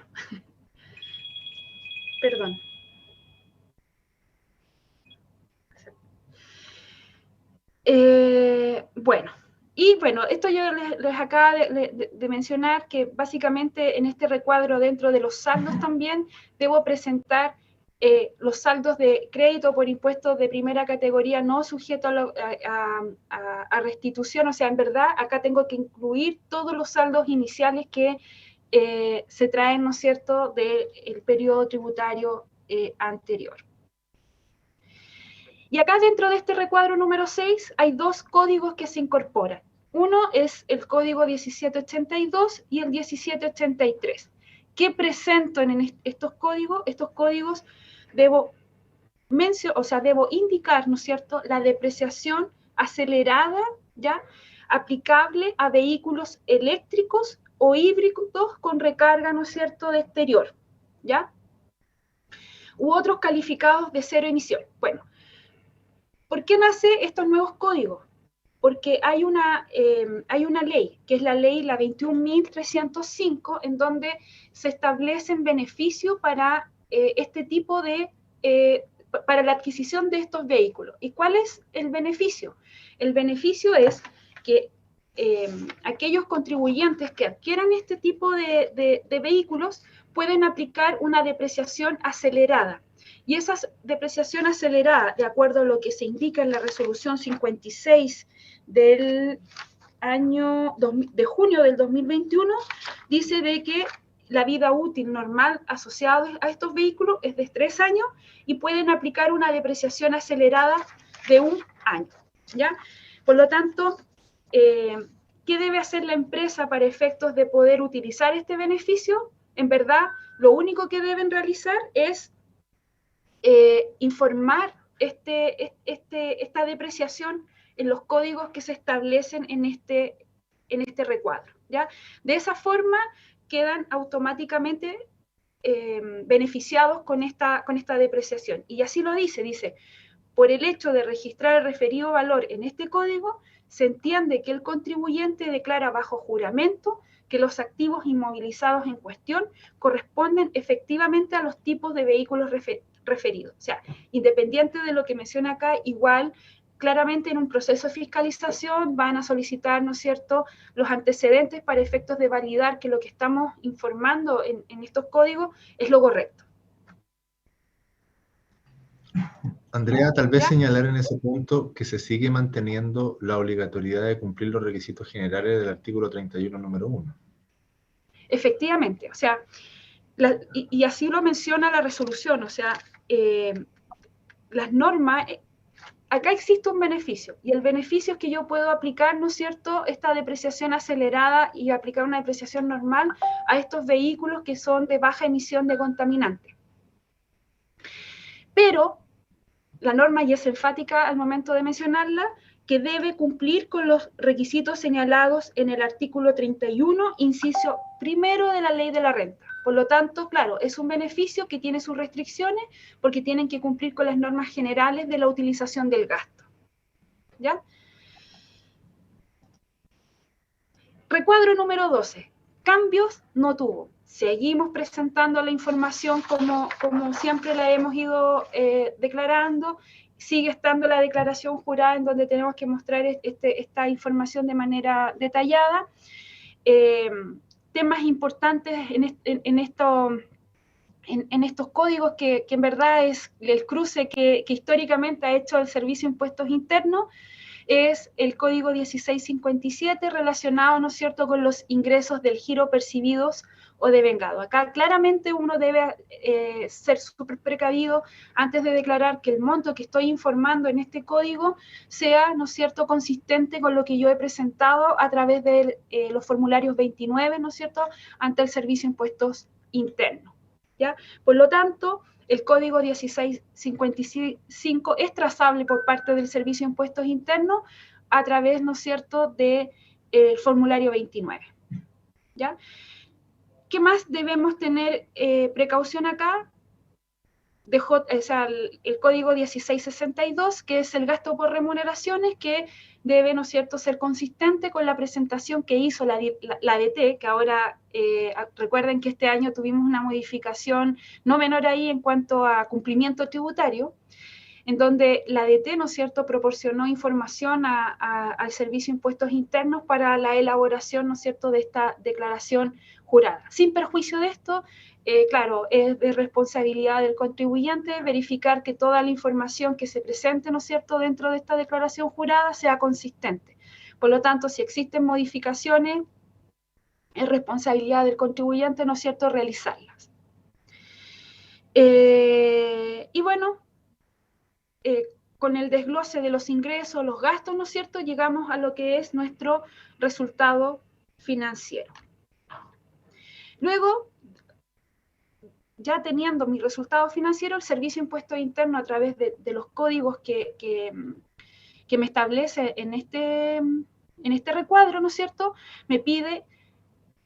Perdón. Bueno, esto yo les acabo de mencionar que básicamente en este recuadro, dentro de los saldos también, debo presentar los saldos de crédito por impuestos de primera categoría no sujeto a restitución. O sea, en verdad, acá tengo que incluir todos los saldos iniciales que se traen, ¿no es cierto?, del periodo tributario anterior. Y acá dentro de este recuadro número 6 hay 2 códigos que se incorporan. Uno es el código 1782 y el 1783. ¿Qué presento en estos códigos? Estos códigos debo indicar, ¿no es cierto?, la depreciación acelerada, ¿ya?, aplicable a vehículos eléctricos o híbridos con recarga, ¿no es cierto?, de exterior, ¿ya? U otros calificados de cero emisión. Bueno, ¿por qué nacen estos nuevos códigos? Porque hay una ley, que es la ley, la 21.305, en donde se establecen beneficios para este tipo de, para la adquisición de estos vehículos. ¿Y cuál es el beneficio? El beneficio es que aquellos contribuyentes que adquieran este tipo de vehículos pueden aplicar una depreciación acelerada. Y esa depreciación acelerada, de acuerdo a lo que se indica en la resolución 56 del año de junio del 2021, dice de que la vida útil normal asociada a estos vehículos es de 3 años y pueden aplicar una depreciación acelerada de 1 año, ¿ya? Por lo tanto, ¿qué debe hacer la empresa para efectos de poder utilizar este beneficio? En verdad, lo único que deben realizar es informar esta depreciación en los códigos que se establecen en este recuadro, ¿ya? De esa forma quedan automáticamente beneficiados con esta depreciación. Y así lo dice, por el hecho de registrar el referido valor en este código, se entiende que el contribuyente declara bajo juramento que los activos inmovilizados en cuestión corresponden efectivamente a los tipos de vehículos referidos. O sea, independiente de lo que menciona acá, igual claramente en un proceso de fiscalización van a solicitar, ¿no es cierto?, los antecedentes para efectos de validar que lo que estamos informando en estos códigos es lo correcto. Andrea, tal vez ¿Ya? señalar en ese punto que se sigue manteniendo la obligatoriedad de cumplir los requisitos generales del artículo 31, número 1. Efectivamente, o sea, y así lo menciona la resolución, o sea, las normas, acá existe un beneficio, y el beneficio es que yo puedo aplicar, ¿no es cierto?, esta depreciación acelerada y aplicar una depreciación normal a estos vehículos que son de baja emisión de contaminantes. Pero la norma, y es enfática al momento de mencionarla, que debe cumplir con los requisitos señalados en el artículo 31, inciso primero de la Ley de la Renta. Por lo tanto, claro, es un beneficio que tiene sus restricciones porque tienen que cumplir con las normas generales de la utilización del gasto. ¿Ya? Recuadro número 12. Cambios no tuvo. Seguimos presentando la información como siempre la hemos ido declarando. Sigue estando la declaración jurada en donde tenemos que mostrar esta información de manera detallada. Temas importantes en estos códigos que en verdad es el cruce que históricamente ha hecho el Servicio de Impuestos Internos, es el código 1657 relacionado, ¿no es cierto?, con los ingresos del giro percibidos o devengado. Acá claramente uno debe ser súper precavido antes de declarar que el monto que estoy informando en este código sea, ¿no es cierto?, consistente con lo que yo he presentado a través de los formularios 29, ¿no es cierto?, ante el Servicio de Impuestos Internos, ¿ya? Por lo tanto, el código 1655 es trazable por parte del Servicio de Impuestos Internos a través, ¿no es cierto?, del formulario 29. ¿Ya? ¿Qué más debemos tener precaución acá? El código 1662, que es el gasto por remuneraciones, que debe, ¿no es cierto?, ser consistente con la presentación que hizo la ADT, que ahora recuerden que este año tuvimos una modificación no menor ahí en cuanto a cumplimiento tributario, en donde la ADT, ¿no es cierto?, proporcionó información al Servicio de Impuestos Internos para la elaboración, ¿no es cierto?, de esta declaración jurada. Sin perjuicio de esto, claro, es de responsabilidad del contribuyente verificar que toda la información que se presente, ¿no es cierto?, dentro de esta declaración jurada sea consistente. Por lo tanto, si existen modificaciones, es responsabilidad del contribuyente, ¿no es cierto?, realizarlas. Y bueno, con el desglose de los ingresos, los gastos, ¿no es cierto?, llegamos a lo que es nuestro resultado financiero. Luego, ya teniendo mi resultado financiero, el Servicio de Impuestos Internos, a través de los códigos que me establece en en este recuadro, ¿no es cierto?, me pide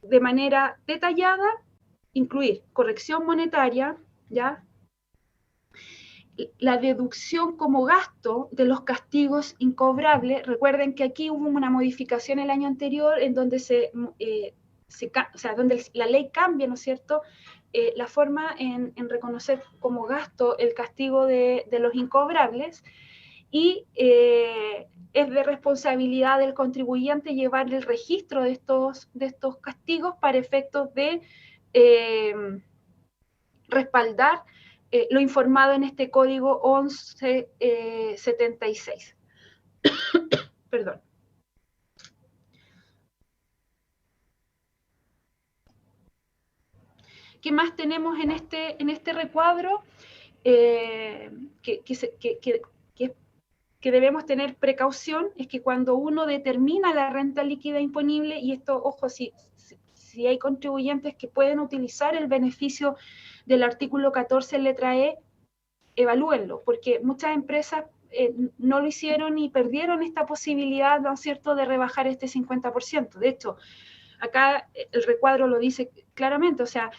de manera detallada incluir corrección monetaria, ¿ya?, la deducción como gasto de los castigos incobrables. Recuerden que aquí hubo una modificación el año anterior en donde donde la ley cambia, ¿no es cierto?, la forma en reconocer como gasto el castigo de los incobrables, y es de responsabilidad del contribuyente llevar el registro de estos castigos para efectos de respaldar lo informado en este código 1176. Perdón. ¿Qué más tenemos en este recuadro? Que debemos tener precaución es que cuando uno determina la renta líquida imponible, y esto, ojo, si hay contribuyentes que pueden utilizar el beneficio del artículo 14 letra E, evalúenlo, porque muchas empresas no lo hicieron y perdieron esta posibilidad, ¿no es cierto?, de rebajar este 50%. De hecho, acá el recuadro lo dice claramente, o sea,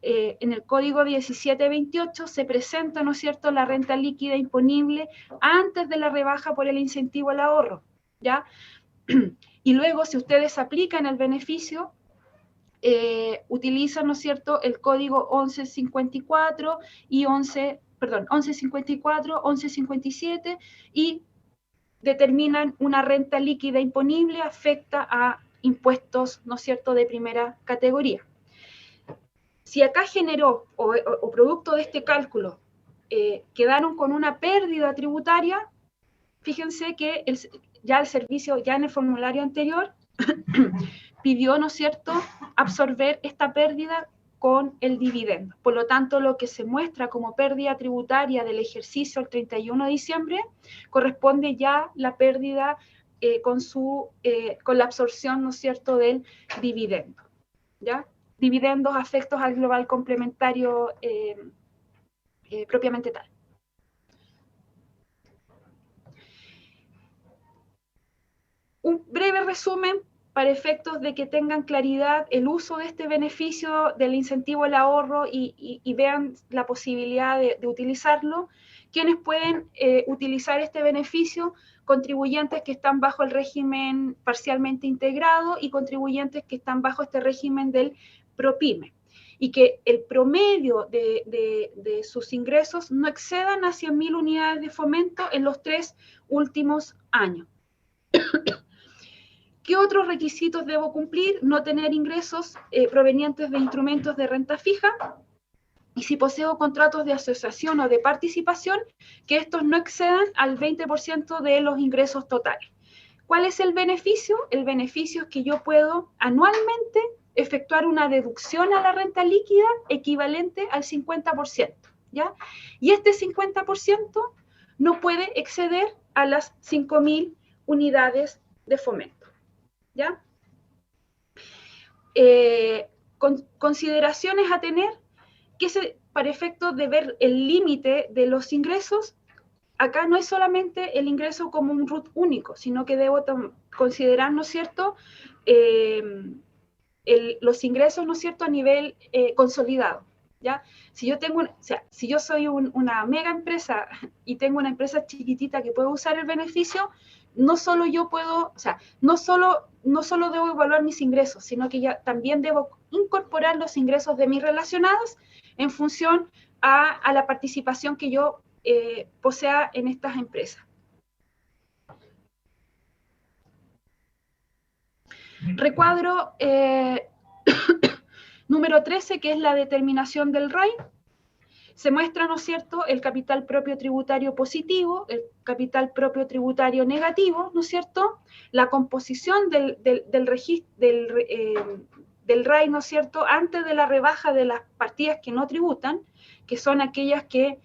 en el código 1728 se presenta, ¿no es cierto?, la renta líquida imponible antes de la rebaja por el incentivo al ahorro, ¿ya? Y luego, si ustedes aplican el beneficio, utilizan, ¿no es cierto?, el código 1154 y 1154, 1157, y determinan una renta líquida imponible, afecta a impuestos, ¿no es cierto?, de primera categoría. Si acá generó, o producto de este cálculo, quedaron con una pérdida tributaria, fíjense que ya el servicio, ya en el formulario anterior, pidió, ¿no es cierto?, absorber esta pérdida con el dividendo. Por lo tanto, lo que se muestra como pérdida tributaria del ejercicio el 31 de diciembre, corresponde ya la pérdida con la absorción, ¿no es cierto?, del dividendo, ¿ya? Dividendos afectos al global complementario propiamente tal. Un breve resumen para efectos de que tengan claridad el uso de este beneficio del incentivo al ahorro y vean la posibilidad de utilizarlo. ¿Quiénes pueden utilizar este beneficio? Contribuyentes que están bajo el régimen parcialmente integrado y contribuyentes que están bajo este régimen del PROPYME, y que el promedio de sus ingresos no excedan a 100.000 unidades de fomento en los 3 últimos años. ¿Qué otros requisitos debo cumplir? No tener ingresos provenientes de instrumentos de renta fija, y si poseo contratos de asociación o de participación, que estos no excedan al 20% de los ingresos totales. ¿Cuál es el beneficio? El beneficio es que yo puedo anualmente efectuar una deducción a la renta líquida equivalente al 50%, ¿ya? Y este 50% no puede exceder a las 5.000 unidades de fomento, ¿ya? Consideraciones a tener, para efectos de ver el límite de los ingresos, acá no es solamente el ingreso como un RUT único, sino que debo considerar, ¿no es cierto?, los ingresos, ¿no es cierto?, a nivel consolidado, ¿ya? Si yo soy una mega empresa y tengo una empresa chiquitita que puede usar el beneficio, no solo yo puedo, no solo debo evaluar mis ingresos, sino que ya también debo incorporar los ingresos de mis relacionados en función a la participación que yo posea en estas empresas. Recuadro número 13, que es la determinación del RAI. Se muestra, ¿no es cierto?, el capital propio tributario positivo, el capital propio tributario negativo, ¿no es cierto?, la composición del RAI, ¿no es cierto?, antes de la rebaja de las partidas que no tributan, que son aquellas que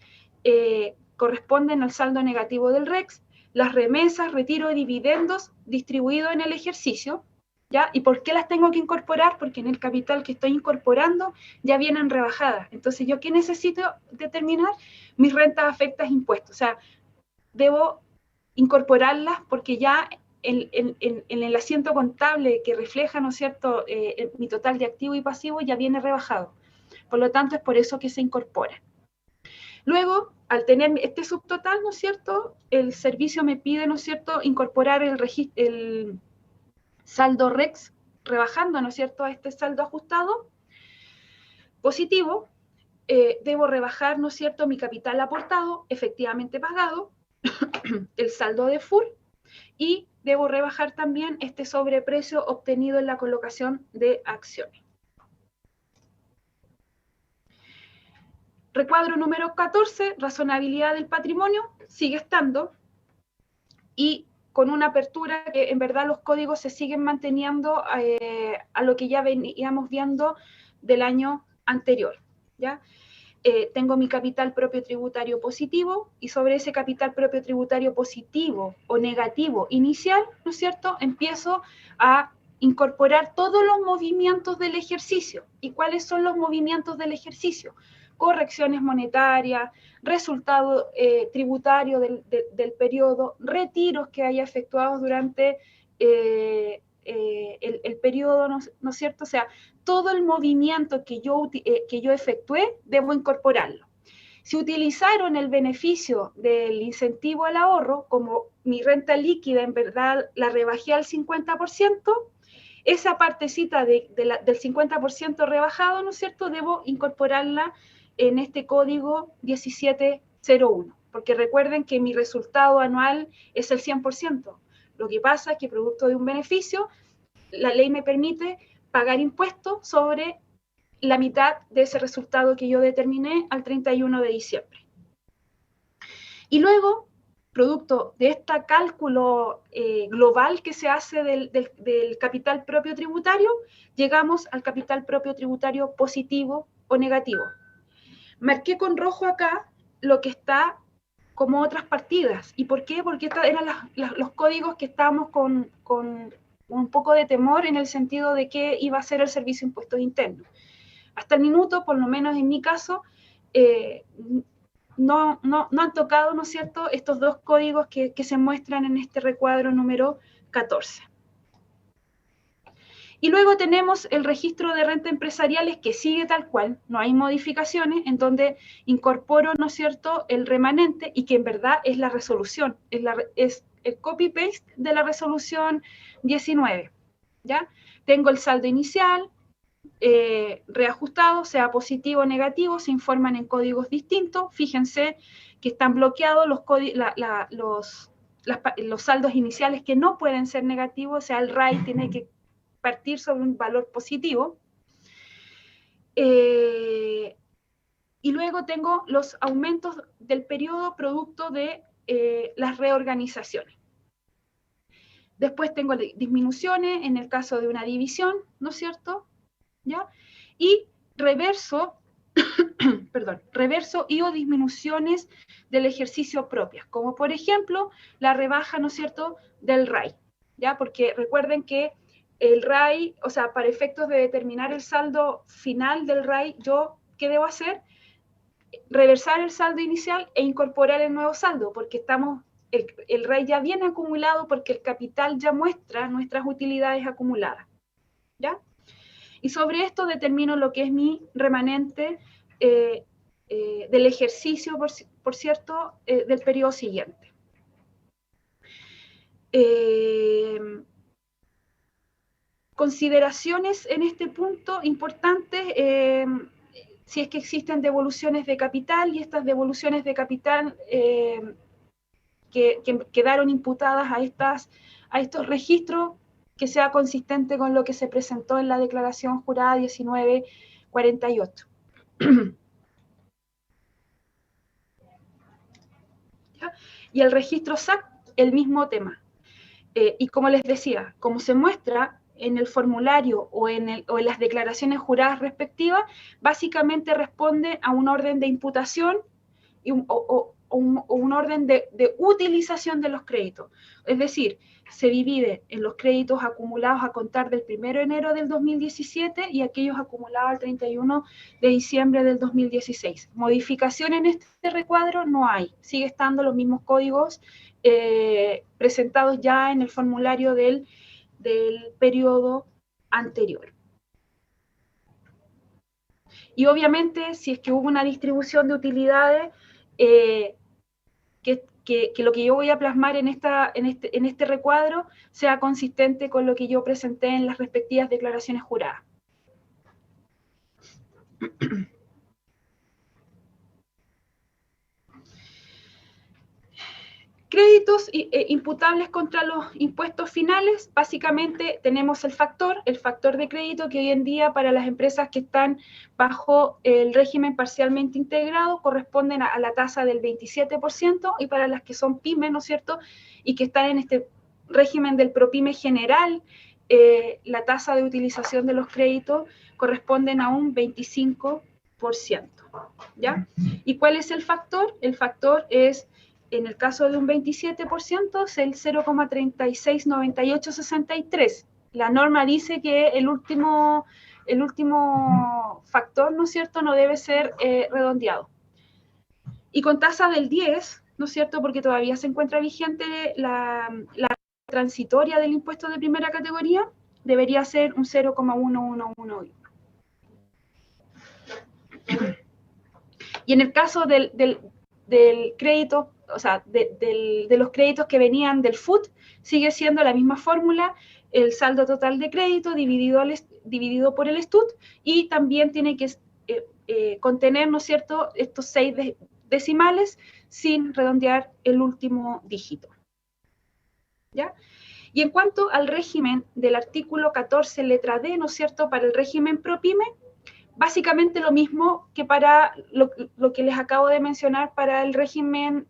corresponden al saldo negativo del REX, las remesas, retiro de dividendos distribuidos en el ejercicio, ¿ya? ¿Y por qué las tengo que incorporar? Porque en el capital que estoy incorporando ya vienen rebajadas. Entonces, ¿yo qué necesito determinar? Mis rentas afectas impuestos. O sea, debo incorporarlas porque ya el asiento contable que refleja, ¿no es cierto?, mi total de activo y pasivo ya viene rebajado. Por lo tanto, es por eso que se incorpora. Luego, al tener este subtotal, ¿no es cierto?, el servicio me pide, ¿no es cierto?, incorporar el saldo REX, rebajando, ¿no es cierto?, a este saldo ajustado positivo. Debo rebajar, ¿no es cierto?, mi capital aportado, efectivamente pagado, el saldo de full, y debo rebajar también este sobreprecio obtenido en la colocación de acciones. Recuadro número 14, razonabilidad del patrimonio, sigue estando, y con una apertura que en verdad los códigos se siguen manteniendo a lo que ya veníamos viendo del año anterior, ¿ya? Tengo mi capital propio tributario positivo, y sobre ese capital propio tributario positivo o negativo inicial, ¿no es cierto?, empiezo a incorporar todos los movimientos del ejercicio. ¿Y cuáles son los movimientos del ejercicio? Correcciones monetarias, resultado tributario del periodo, retiros que haya efectuados durante el periodo, ¿no es cierto? O sea, todo el movimiento que yo efectué, debo incorporarlo. Si utilizaron el beneficio del incentivo al ahorro, como mi renta líquida en verdad la rebajé al 50%, esa partecita del 50% rebajado, ¿no es cierto?, debo incorporarla en este código 1701, porque recuerden que mi resultado anual es el 100%. Lo que pasa es que producto de un beneficio, la ley me permite pagar impuestos sobre la mitad de ese resultado que yo determiné al 31 de diciembre. Y luego, producto de este cálculo global que se hace del capital propio tributario, llegamos al capital propio tributario positivo o negativo. Marqué con rojo acá lo que está como otras partidas. ¿Y por qué? Porque estos eran los códigos que estábamos con un poco de temor en el sentido de que iba a ser el Servicio de Impuestos Internos. Hasta el minuto, por lo menos en mi caso, no han tocado, ¿no es cierto?, estos dos códigos que se muestran en este recuadro número 14. Y luego tenemos el registro de renta empresariales que sigue tal cual, no hay modificaciones, en donde incorporo, ¿no es cierto?, el remanente, y que en verdad es la resolución, es el copy-paste de la resolución 19, ¿ya? Tengo el saldo inicial, reajustado, sea positivo o negativo, se informan en códigos distintos. Fíjense que están bloqueados los saldos iniciales que no pueden ser negativos, o sea, el RAI tiene que partir sobre un valor positivo. Y luego tengo los aumentos del periodo producto de las reorganizaciones. Después tengo disminuciones en el caso de una división, ¿no es cierto? ¿Ya? Y reverso, reverso y o disminuciones del ejercicio propias, como por ejemplo la rebaja, ¿no es cierto?, del RAI, ¿ya? Porque recuerden que el RAI, o sea, para efectos de determinar el saldo final del RAI, ¿qué debo hacer? Reversar el saldo inicial e incorporar el nuevo saldo, porque el RAI ya viene acumulado porque el capital ya muestra nuestras utilidades acumuladas, ¿ya? Y sobre esto determino lo que es mi remanente del ejercicio, por cierto, del periodo siguiente. Consideraciones en este punto importantes, si es que existen devoluciones de capital, y estas devoluciones de capital que quedaron imputadas a estos registros, que sea consistente con lo que se presentó en la declaración jurada 1948. ¿Ya? Y el registro SAC, el mismo tema. Y como les decía, como se muestra en el formulario o en las declaraciones juradas respectivas, básicamente responde a un orden de imputación o un orden de utilización de los créditos. Es decir, se divide en los créditos acumulados a contar del 1 de enero del 2017 y aquellos acumulados al 31 de diciembre del 2016. Modificación en este recuadro no hay, sigue estando los mismos códigos presentados ya en el formulario del periodo anterior. Y obviamente, si es que hubo una distribución de utilidades, que lo que yo voy a plasmar en este recuadro sea consistente con lo que yo presenté en las respectivas declaraciones juradas. Créditos imputables contra los impuestos finales, básicamente tenemos el factor de crédito, que hoy en día para las empresas que están bajo el régimen parcialmente integrado corresponden a la tasa del 27%, y para las que son pymes, ¿no es cierto?, y que están en este régimen del ProPyme general, la tasa de utilización de los créditos corresponden a un 25%, ¿ya? ¿Y cuál es el factor? El factor es, en el caso de un 27%, es el 0,369863. La norma dice que el último factor, ¿no es cierto?, no debe ser redondeado. Y con tasa del 10, ¿no es cierto?, porque todavía se encuentra vigente la transitoria del impuesto de primera categoría, debería ser un 0,1111. Y en el caso del crédito, o sea, de los créditos que venían del FUT, sigue siendo la misma fórmula, el saldo total de crédito dividido por el STUT, y también tiene que contener, ¿no es cierto?, estos 6 decimales sin redondear el último dígito. ¿Ya? Y en cuanto al régimen del artículo 14, letra D, ¿no es cierto?, para el régimen ProPyme, básicamente lo mismo que para lo que les acabo de mencionar para el régimen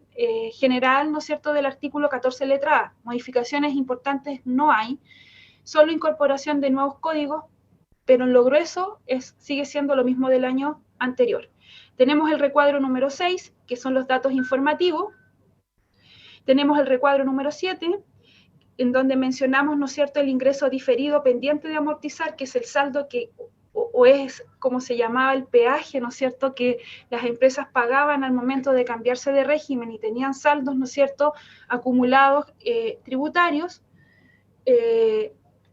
general, ¿no es cierto?, del artículo 14, letra A. Modificaciones importantes no hay, solo incorporación de nuevos códigos, pero en lo grueso sigue siendo lo mismo del año anterior. Tenemos el recuadro número 6, que son los datos informativos. Tenemos el recuadro número 7, en donde mencionamos, ¿no es cierto?, el ingreso diferido pendiente de amortizar, que es el saldo que o es como se llamaba el peaje, ¿no es cierto?, que las empresas pagaban al momento de cambiarse de régimen y tenían saldos, ¿no es cierto?, acumulados tributarios.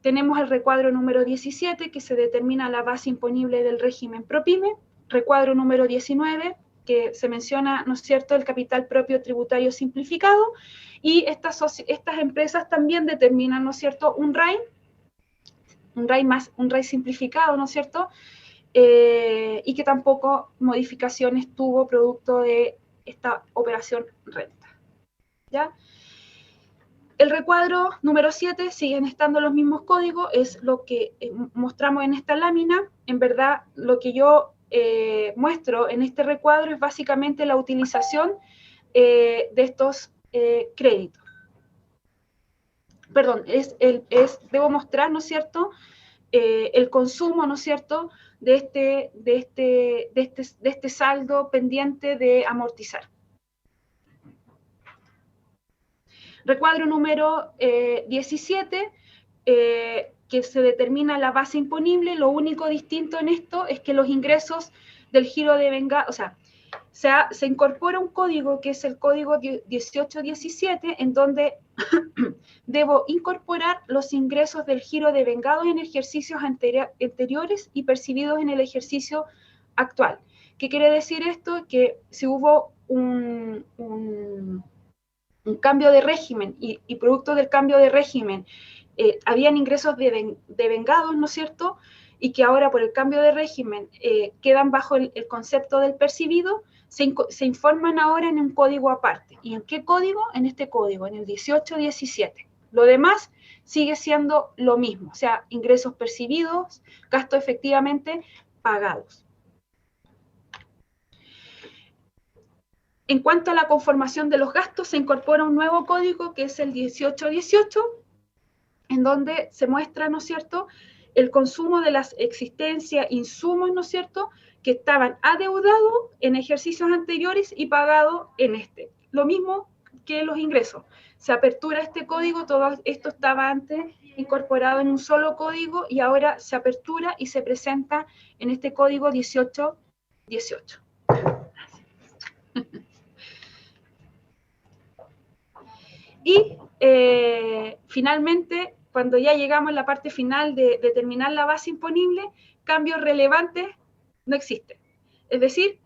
Tenemos el recuadro número 17, que se determina la base imponible del régimen ProPyme. Recuadro número 19, que se menciona, ¿no es cierto?, el capital propio tributario simplificado. Y estas empresas también determinan, ¿no es cierto?, un RAI simplificado, ¿no es cierto?, y que tampoco modificaciones tuvo producto de esta operación renta. ¿Ya? El recuadro número 7, siguen estando los mismos códigos, es lo que mostramos en esta lámina. En verdad, lo que yo muestro en este recuadro es básicamente la utilización de estos créditos. Perdón, debo mostrar, ¿no es cierto?, el consumo, ¿no es cierto?, de este saldo pendiente de amortizar. Recuadro número 17, que se determina la base imponible. Lo único distinto en esto es que los ingresos del giro de venganza, o sea, se incorpora un código que es el código 1817, en donde debo incorporar los ingresos del giro de vengados en ejercicios anteriores y percibidos en el ejercicio actual. ¿Qué quiere decir esto? Que si hubo un cambio de régimen y producto del cambio de régimen habían ingresos de vengados, ¿no es cierto?, y que ahora por el cambio de régimen quedan bajo el concepto del percibido, se informan ahora en un código aparte. ¿Y en qué código? En este código, en el 1817. Lo demás sigue siendo lo mismo, o sea, ingresos percibidos, gastos efectivamente pagados. En cuanto a la conformación de los gastos, se incorpora un nuevo código que es el 1818, en donde se muestra, ¿no es cierto?, el consumo de las existencias, insumos, ¿no es cierto?, que estaban adeudados en ejercicios anteriores y pagados en este. lo mismo que los ingresos. Se apertura este código, todo esto estaba antes incorporado en un solo código y ahora se apertura y se presenta en este código 1818. Y finalmente, cuando ya llegamos a la parte final de determinar la base imponible, cambios relevantes no existen. Es decir,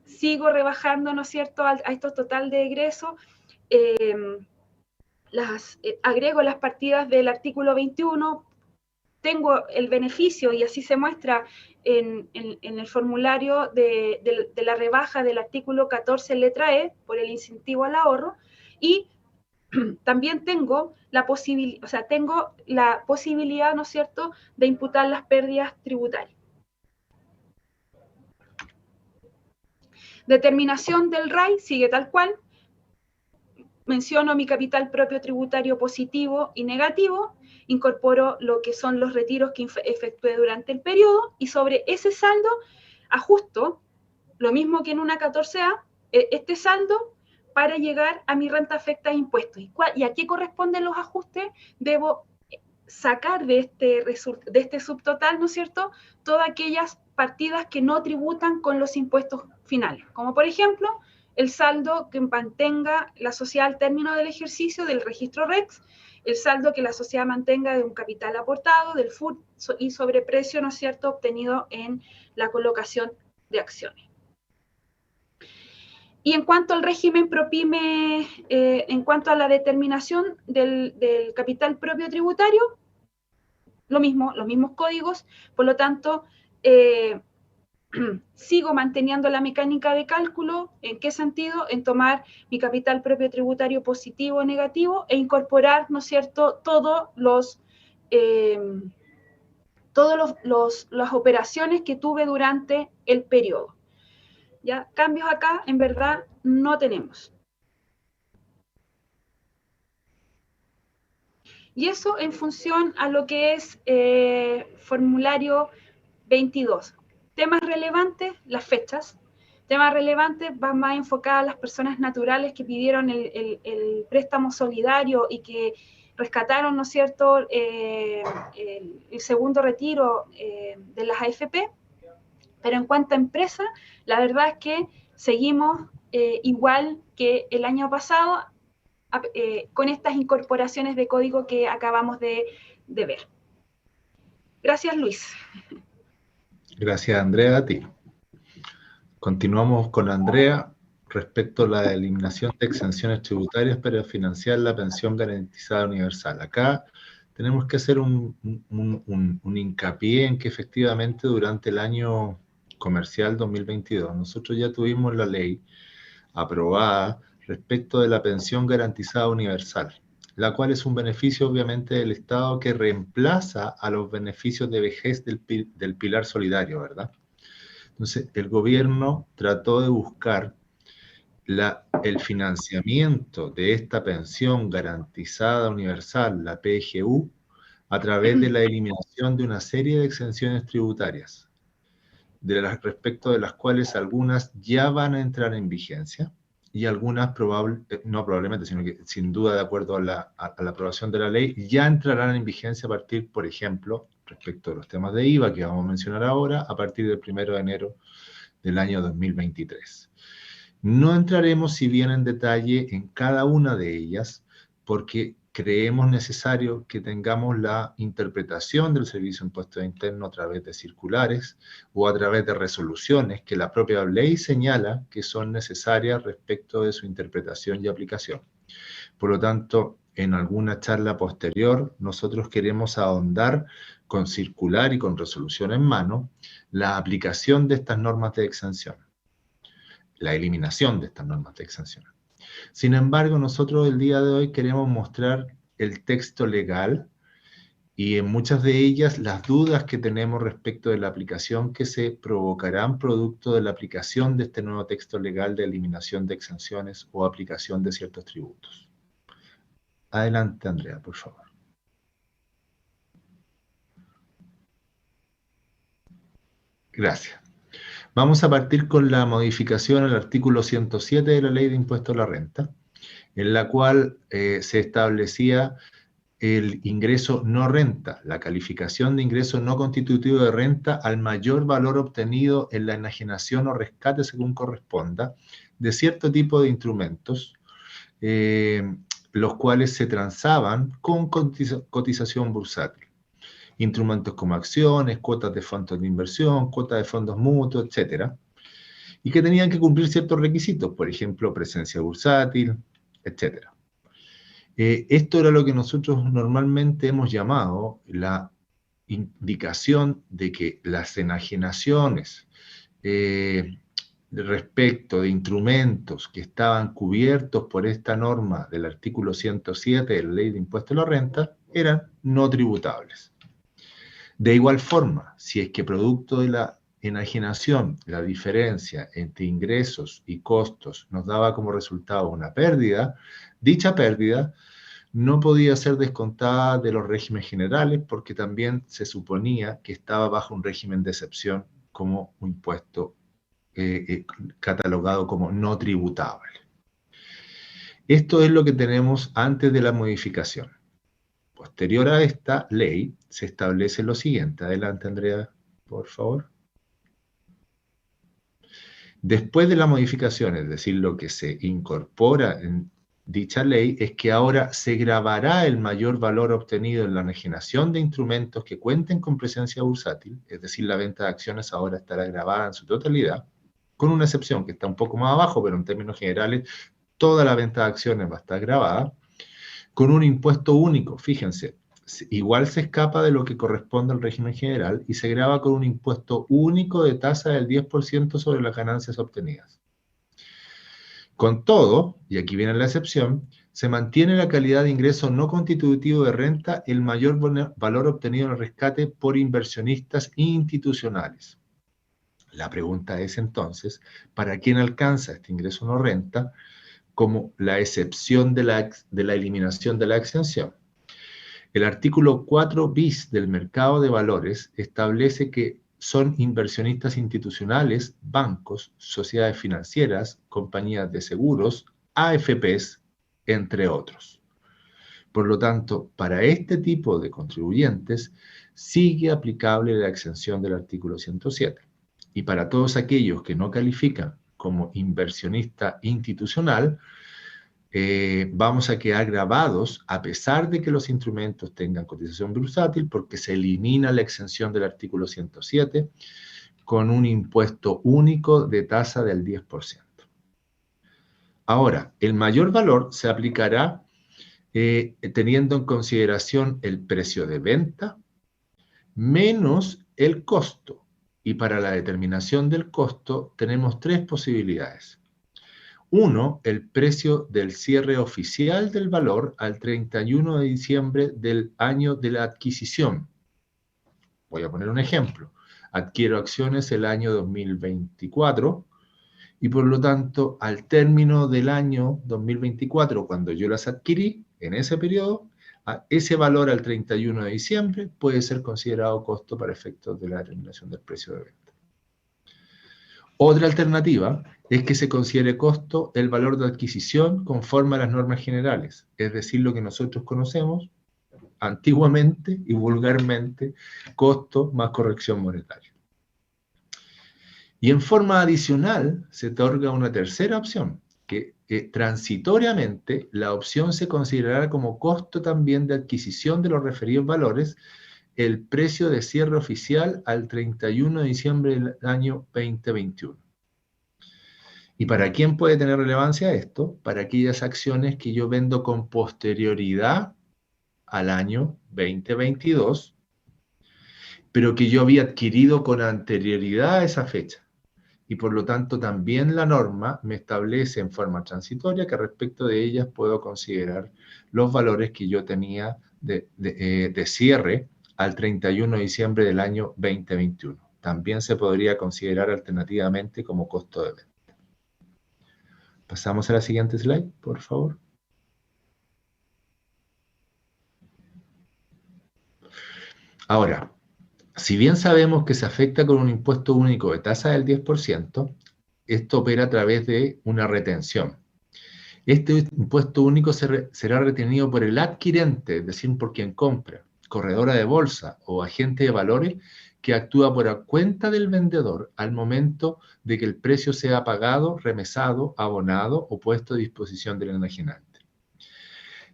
sigo rebajando, ¿no es cierto?, a estos total de egresos, agrego las partidas del artículo 21, tengo el beneficio, y así se muestra en el formulario de la rebaja del artículo 14, letra E, por el incentivo al ahorro, y también tengo la posibilidad, ¿no es cierto?, de imputar las pérdidas tributarias. Determinación del RAI sigue tal cual. Menciono mi capital propio tributario positivo y negativo, incorporo lo que son los retiros que efectué durante el periodo y sobre ese saldo ajusto, lo mismo que en una 14A, este saldo para llegar a mi renta afecta a impuestos. ¿Y a qué corresponden los ajustes? Debo sacar de este subtotal, ¿no es cierto?, todas aquellas partidas que no tributan con los impuestos finales, como por ejemplo el saldo que mantenga la sociedad al término del ejercicio del registro REX, el saldo que la sociedad mantenga de un capital aportado, del FUT y sobreprecio, ¿no es cierto?, obtenido en la colocación de acciones. Y en cuanto al régimen ProPyme, en cuanto a la determinación del capital propio tributario, lo mismo, los mismos códigos, por lo tanto, sigo manteniendo la mecánica de cálculo. ¿En qué sentido? En tomar mi capital propio tributario positivo o negativo e incorporar, ¿no es cierto?, las operaciones que tuve durante el periodo. ¿Ya? Cambios acá, en verdad, no tenemos. Y eso en función a lo que es formulario 22. Temas relevantes, las fechas. Temas relevantes van más enfocadas a las personas naturales que pidieron el préstamo solidario y que rescataron, ¿no es cierto?, el segundo retiro de las AFP. Pero en cuanto a empresas, la verdad es que seguimos igual que el año pasado, con estas incorporaciones de código que acabamos de ver. Gracias, Luis. Gracias, Andrea, a ti. Continuamos con Andrea respecto a la eliminación de exenciones tributarias para financiar la pensión garantizada universal. Acá tenemos que hacer un hincapié en que efectivamente durante el año comercial 2022 nosotros ya tuvimos la ley aprobada respecto de la pensión garantizada universal, la cual es un beneficio obviamente del Estado que reemplaza a los beneficios de vejez del pilar solidario, ¿verdad? Entonces, el gobierno trató de buscar el financiamiento de esta pensión garantizada universal, la PGU, a través de la eliminación de una serie de exenciones tributarias, respecto de las cuales algunas ya van a entrar en vigencia y algunas no probablemente, sino que sin duda de acuerdo a la aprobación de la ley, ya entrarán en vigencia a partir, por ejemplo, respecto de los temas de IVA que vamos a mencionar ahora, a partir del 1 de enero del año 2023. No entraremos, si bien en detalle, en cada una de ellas, porque creemos necesario que tengamos la interpretación del Servicio de Impuestos Internos a través de circulares o a través de resoluciones que la propia ley señala que son necesarias respecto de su interpretación y aplicación. Por lo tanto, en alguna charla posterior, nosotros queremos ahondar con circular y con resolución en mano la aplicación de estas normas de exención, la eliminación de estas normas de exención. Sin embargo, nosotros el día de hoy queremos mostrar el texto legal y en muchas de ellas las dudas que tenemos respecto de la aplicación que se provocarán producto de la aplicación de este nuevo texto legal de eliminación de exenciones o aplicación de ciertos tributos. Adelante, Andrea, por favor. Gracias. Vamos a partir con la modificación al artículo 107 de la Ley de Impuesto a la Renta, en la cual se establecía el ingreso no renta, la calificación de ingreso no constitutivo de renta al mayor valor obtenido en la enajenación o rescate según corresponda de cierto tipo de instrumentos, los cuales se transaban con cotización bursátil. Instrumentos como acciones, cuotas de fondos de inversión, cuotas de fondos mutuos, etcétera, y que tenían que cumplir ciertos requisitos, por ejemplo, presencia bursátil, etcétera. Esto era lo que nosotros normalmente hemos llamado la indicación de que las enajenaciones respecto de instrumentos que estaban cubiertos por esta norma del artículo 107 de la Ley de Impuesto a la Renta eran no tributables. De igual forma, si es que producto de la enajenación, la diferencia entre ingresos y costos nos daba como resultado una pérdida, dicha pérdida no podía ser descontada de los regímenes generales porque también se suponía que estaba bajo un régimen de excepción como un impuesto catalogado como no tributable. Esto es lo que tenemos antes de la modificación. Posterior a esta ley, se establece lo siguiente. Adelante, Andrea, por favor. Después de la modificación, es decir, lo que se incorpora en dicha ley, es que ahora se gravará el mayor valor obtenido en la enajenación de instrumentos que cuenten con presencia bursátil, es decir, la venta de acciones ahora estará gravada en su totalidad, con una excepción que está un poco más abajo, pero en términos generales, toda la venta de acciones va a estar gravada, con un impuesto único, fíjense, igual se escapa de lo que corresponde al régimen general y se grava con un impuesto único de tasa del 10% sobre las ganancias obtenidas. Con todo, y aquí viene la excepción, se mantiene la calidad de ingreso no constitutivo de renta el mayor valor obtenido en el rescate por inversionistas institucionales. La pregunta es entonces, ¿para quién alcanza este ingreso no renta como la excepción de la eliminación de la exención? El artículo 4 bis del mercado de valores establece que son inversionistas institucionales, bancos, sociedades financieras, compañías de seguros, AFPs, entre otros. Por lo tanto, para este tipo de contribuyentes sigue aplicable la exención del artículo 107. Y para todos aquellos que no califican como inversionista institucional, vamos a quedar gravados a pesar de que los instrumentos tengan cotización bursátil porque se elimina la exención del artículo 107 con un impuesto único de tasa del 10%. Ahora, el mayor valor se aplicará teniendo en consideración el precio de venta menos el costo. Y para la determinación del costo tenemos tres posibilidades. Uno, el precio del cierre oficial del valor al 31 de diciembre del año de la adquisición. Voy a poner un ejemplo. Adquiero acciones el año 2024 y por lo tanto al término del año 2024, cuando yo las adquirí, en ese periodo, ese valor al 31 de diciembre puede ser considerado costo para efectos de la determinación del precio de venta. Otra alternativa es que se considere costo el valor de adquisición conforme a las normas generales, es decir, lo que nosotros conocemos antiguamente y vulgarmente, costo más corrección monetaria. Y en forma adicional se otorga una tercera opción, que transitoriamente la opción se considerará como costo también de adquisición de los referidos valores el precio de cierre oficial al 31 de diciembre del año 2021. ¿Y para quién puede tener relevancia esto? Para aquellas acciones que yo vendo con posterioridad al año 2022, pero que yo había adquirido con anterioridad a esa fecha. Y por lo tanto también la norma me establece en forma transitoria que respecto de ellas puedo considerar los valores que yo tenía de cierre al 31 de diciembre del año 2021. También se podría considerar alternativamente como costo de venta. Pasamos a la siguiente slide, por favor. Ahora, Si bien sabemos que se afecta con un impuesto único de tasa del 10%, esto opera a través de una retención. Este impuesto único será retenido por el adquirente, es decir, por quien compra, corredora de bolsa o agente de valores que actúa por cuenta del vendedor al momento de que el precio sea pagado, remesado, abonado o puesto a disposición del enajenante.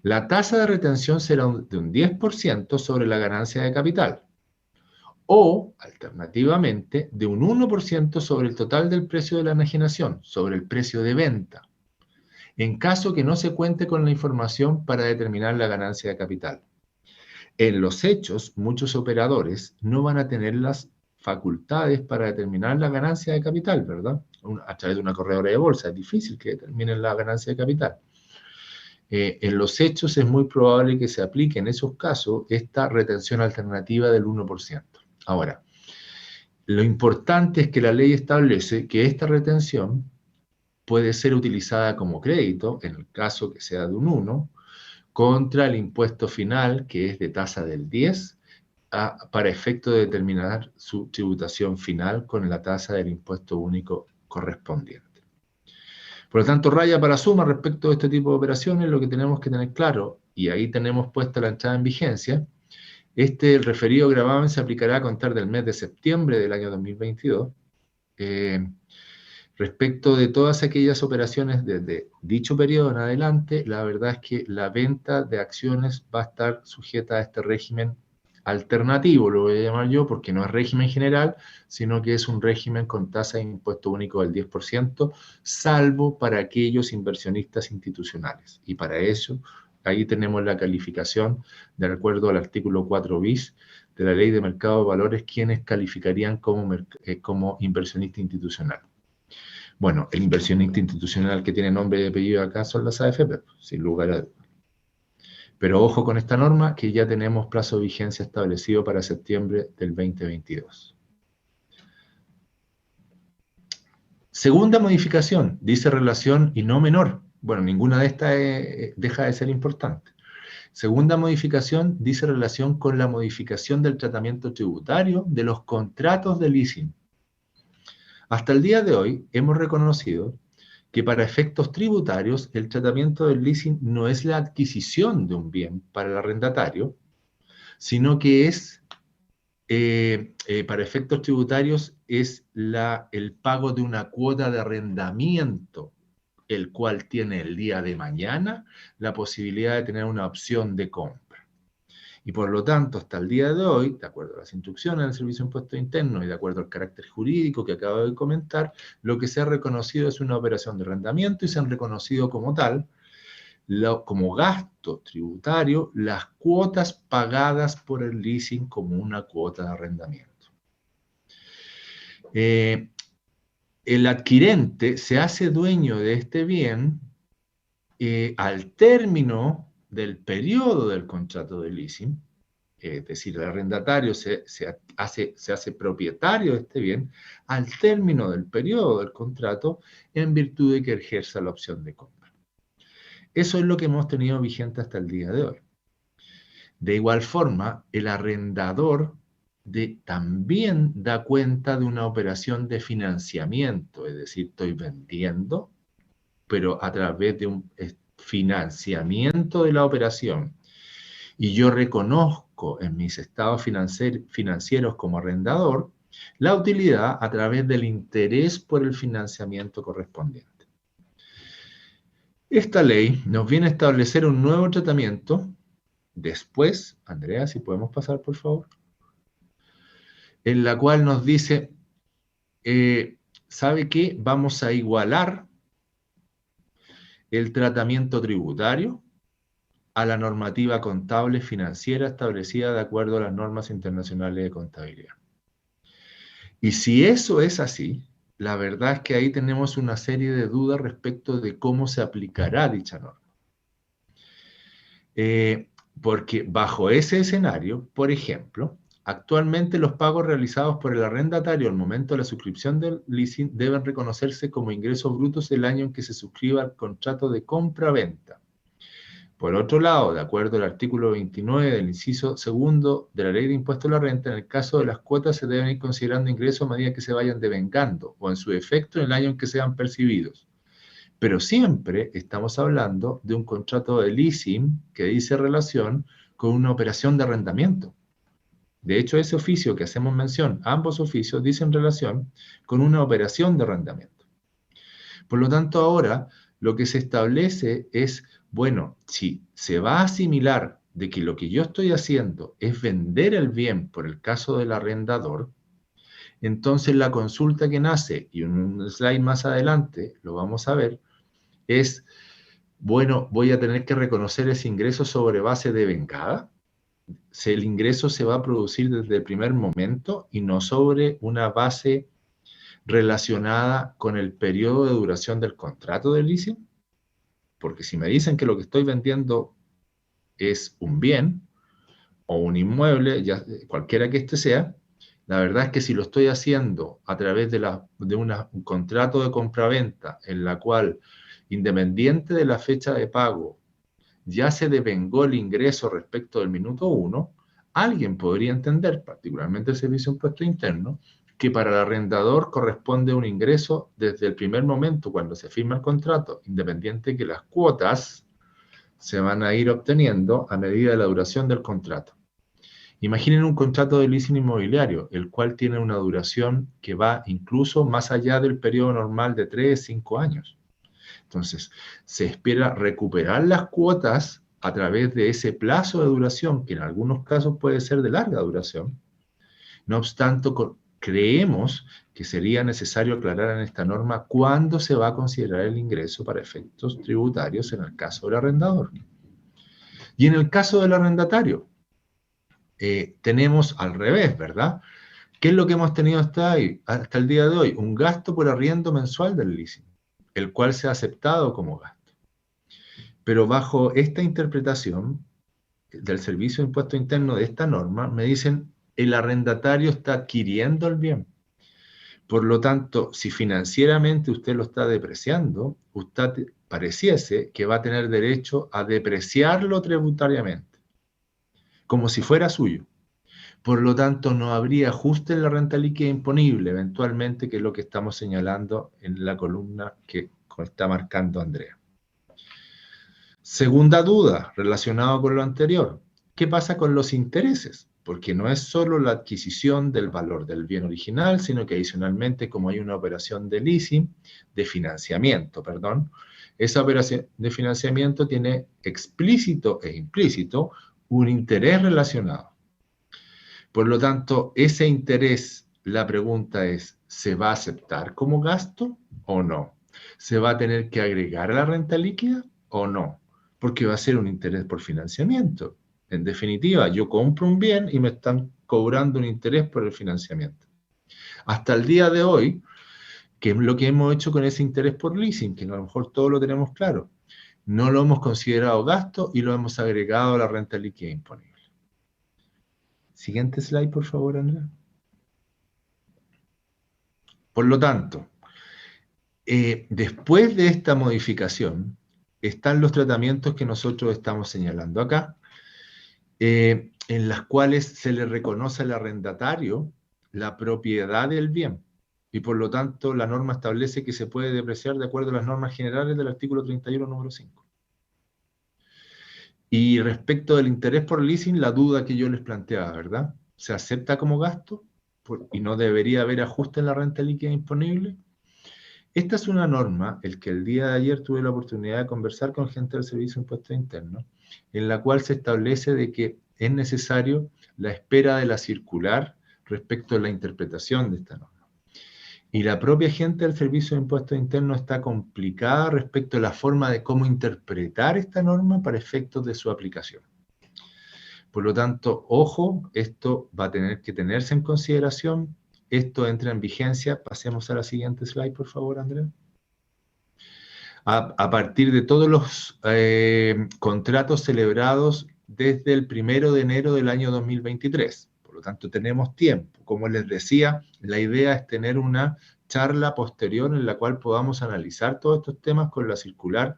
La tasa de retención será de un 10% sobre la ganancia de capital o, alternativamente, de un 1% sobre el total del precio de la enajenación, sobre el precio de venta, en caso que no se cuente con la información para determinar la ganancia de capital. En los hechos, muchos operadores no van a tener las facultades para determinar la ganancia de capital, ¿verdad? A través de una corredora de bolsa. Es difícil que determinen la ganancia de capital. En los hechos es muy probable que se aplique en esos casos esta retención alternativa del 1%. Ahora, lo importante es que la ley establece que esta retención puede ser utilizada como crédito, en el caso que sea de un 1, contra el impuesto final, que es de tasa del 10, para efecto de determinar su tributación final con la tasa del impuesto único correspondiente. Por lo tanto, raya para suma respecto de este tipo de operaciones, lo que tenemos que tener claro, y ahí tenemos puesta la entrada en vigencia, el referido gravamen se aplicará a contar del mes de septiembre del año 2022, respecto de todas aquellas operaciones desde dicho periodo en adelante. La verdad es que la venta de acciones va a estar sujeta a este régimen alternativo, lo voy a llamar yo, porque no es régimen general, sino que es un régimen con tasa de impuesto único del 10%, salvo para aquellos inversionistas institucionales. Y para eso, ahí tenemos la calificación, de acuerdo al artículo 4 bis de la Ley de Mercado de Valores, quienes calificarían como inversionista institucional. Bueno, el inversionista institucional que tiene nombre y apellido acá son las AFP, sin lugar a dudas. Pero ojo con esta norma, que ya tenemos plazo de vigencia establecido para septiembre del 2022. Segunda modificación, dice relación y no menor. Bueno, ninguna de estas deja de ser importante. Segunda modificación, dice relación con la modificación del tratamiento tributario de los contratos de leasing. Hasta el día de hoy hemos reconocido que para efectos tributarios el tratamiento del leasing no es la adquisición de un bien para el arrendatario, sino que es, para efectos tributarios, es el pago de una cuota de arrendamiento, el cual tiene el día de mañana la posibilidad de tener una opción de compra. Y por lo tanto, hasta el día de hoy, de acuerdo a las instrucciones del Servicio de Impuestos Internos y de acuerdo al carácter jurídico que acabo de comentar, lo que se ha reconocido es una operación de arrendamiento y se han reconocido como tal, como gasto tributario, las cuotas pagadas por el leasing como una cuota de arrendamiento. El adquirente se hace dueño de este bien al término del periodo del contrato de leasing, es decir, el arrendatario se hace propietario de este bien al término del periodo del contrato en virtud de que ejerza la opción de compra. Eso es lo que hemos tenido vigente hasta el día de hoy. De igual forma, el arrendador también da cuenta de una operación de financiamiento, es decir, estoy vendiendo, pero a través de un financiamiento de la operación, y yo reconozco en mis estados financieros como arrendador la utilidad a través del interés por el financiamiento correspondiente. Esta ley nos viene a establecer un nuevo tratamiento. Después, Andrea, si podemos pasar, por favor, en la cual nos dice, ¿sabe qué? Vamos a igualar el tratamiento tributario a la normativa contable financiera establecida de acuerdo a las normas internacionales de contabilidad. Y si eso es así, la verdad es que ahí tenemos una serie de dudas respecto de cómo se aplicará dicha norma. Porque bajo ese escenario, por ejemplo, actualmente los pagos realizados por el arrendatario al momento de la suscripción del leasing deben reconocerse como ingresos brutos del año en que se suscriba el contrato de compra-venta. Por otro lado, de acuerdo al artículo 29 del inciso segundo de la Ley de Impuesto a la Renta, en el caso de las cuotas se deben ir considerando ingresos a medida que se vayan devengando o en su efecto en el año en que sean percibidos. Pero siempre estamos hablando de un contrato de leasing que dice relación con una operación de arrendamiento. De hecho, ese oficio que hacemos mención, ambos oficios dicen relación con una operación de arrendamiento. Por lo tanto, ahora lo que se establece es, bueno, si se va a asimilar de que lo que yo estoy haciendo es vender el bien por el caso del arrendador, entonces la consulta que nace, y en un slide más adelante lo vamos a ver, es, bueno, voy a tener que reconocer ese ingreso sobre base de vengada. Si el ingreso se va a producir desde el primer momento y no sobre una base relacionada con el periodo de duración del contrato de leasing. Porque si me dicen que lo que estoy vendiendo es un bien o un inmueble, ya, cualquiera que este sea, la verdad es que si lo estoy haciendo a través de un contrato de compraventa en la cual, independiente de la fecha de pago, ya se devengó el ingreso respecto del minuto 1, alguien podría entender, particularmente el Servicio de Impuesto Interno, que para el arrendador corresponde un ingreso desde el primer momento cuando se firma el contrato, independiente que las cuotas se van a ir obteniendo a medida de la duración del contrato. Imaginen un contrato de leasing inmobiliario, el cual tiene una duración que va incluso más allá del periodo normal de 3-5 años. Entonces, se espera recuperar las cuotas a través de ese plazo de duración, que en algunos casos puede ser de larga duración. No obstante, creemos que sería necesario aclarar en esta norma cuándo se va a considerar el ingreso para efectos tributarios en el caso del arrendador. Y en el caso del arrendatario, tenemos al revés, ¿verdad? ¿Qué es lo que hemos tenido hasta el día de hoy? Un gasto por arriendo mensual del leasing, el cual se ha aceptado como gasto. Pero bajo esta interpretación del Servicio de Impuesto Interno de esta norma, me dicen, el arrendatario está adquiriendo el bien. Por lo tanto, si financieramente usted lo está depreciando, usted pareciese que va a tener derecho a depreciarlo tributariamente, como si fuera suyo. Por lo tanto, no habría ajuste en la renta líquida imponible, eventualmente, que es lo que estamos señalando en la columna que está marcando Andrea. Segunda duda, relacionada con lo anterior. ¿Qué pasa con los intereses? Porque no es solo la adquisición del valor del bien original, sino que adicionalmente, como hay una operación de leasing, de financiamiento, perdón, esa operación de financiamiento tiene explícito e implícito un interés relacionado. Por lo tanto, ese interés, la pregunta es, ¿se va a aceptar como gasto o no? ¿Se va a tener que agregar a la renta líquida o no? Porque va a ser un interés por financiamiento. En definitiva, yo compro un bien y me están cobrando un interés por el financiamiento. Hasta el día de hoy, ¿qué es lo que hemos hecho con ese interés por leasing? Que a lo mejor todos lo tenemos claro. No lo hemos considerado gasto y lo hemos agregado a la renta líquida imponible. Siguiente slide, por favor, Andrea. Por lo tanto, después de esta modificación, están los tratamientos que nosotros estamos señalando acá, en las cuales se le reconoce al arrendatario la propiedad del bien. Y por lo tanto, la norma establece que se puede depreciar de acuerdo a las normas generales del artículo 31, número 5. Y respecto del interés por leasing, la duda que yo les planteaba, ¿verdad? ¿Se acepta como gasto y no debería haber ajuste en la renta líquida disponible? Esta es una norma, el que el día de ayer tuve la oportunidad de conversar con gente del Servicio de Impuestos Internos, en la cual se establece de que es necesario la espera de la circular respecto a la interpretación de esta norma. Y la propia gente del Servicio de Impuestos Internos está complicada respecto a la forma de cómo interpretar esta norma para efectos de su aplicación. Por lo tanto, ojo, esto va a tener que tenerse en consideración. Esto entra en vigencia. Pasemos a la siguiente slide, por favor, Andrea. A partir de todos los contratos celebrados desde el 1 de enero del año 2023. Por lo tanto, tenemos tiempo. Como les decía, la idea es tener una charla posterior en la cual podamos analizar todos estos temas con la circular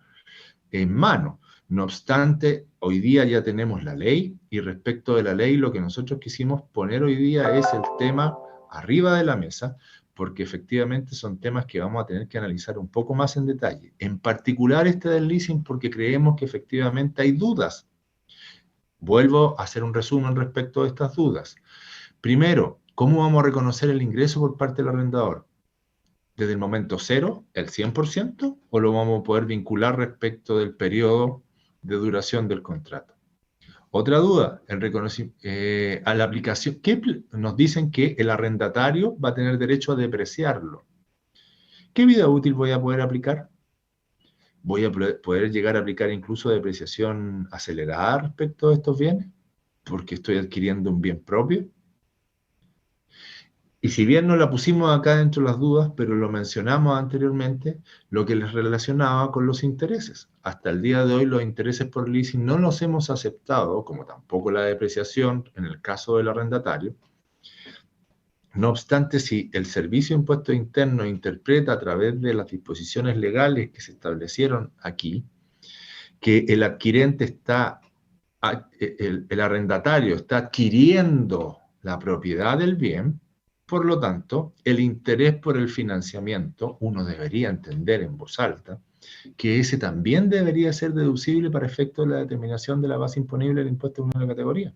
en mano. No obstante, hoy día ya tenemos la ley, y respecto de la ley, lo que nosotros quisimos poner hoy día es el tema arriba de la mesa, porque efectivamente son temas que vamos a tener que analizar un poco más en detalle. En particular este del leasing, porque creemos que efectivamente hay dudas. Vuelvo a hacer un resumen respecto de estas dudas. Primero, ¿cómo vamos a reconocer el ingreso por parte del arrendador? ¿Desde el momento cero, el 100%, o lo vamos a poder vincular respecto del periodo de duración del contrato? Otra duda, el reconocimiento a la aplicación, ¿qué nos dicen que el arrendatario va a tener derecho a depreciarlo? ¿Qué vida útil voy a poder aplicar? ¿Voy a poder llegar a aplicar incluso depreciación acelerada respecto de estos bienes? Porque estoy adquiriendo un bien propio. Y si bien no la pusimos acá dentro de las dudas, pero lo mencionamos anteriormente, lo que les relacionaba con los intereses. Hasta el día de hoy los intereses por leasing no los hemos aceptado, como tampoco la depreciación en el caso del arrendatario. No obstante, si el Servicio de Impuestos Internos interpreta a través de las disposiciones legales que se establecieron aquí, que el adquirente está, el arrendatario está adquiriendo la propiedad del bien, por lo tanto, el interés por el financiamiento, uno debería entender en voz alta, que ese también debería ser deducible para efecto de la determinación de la base imponible del impuesto de una categoría.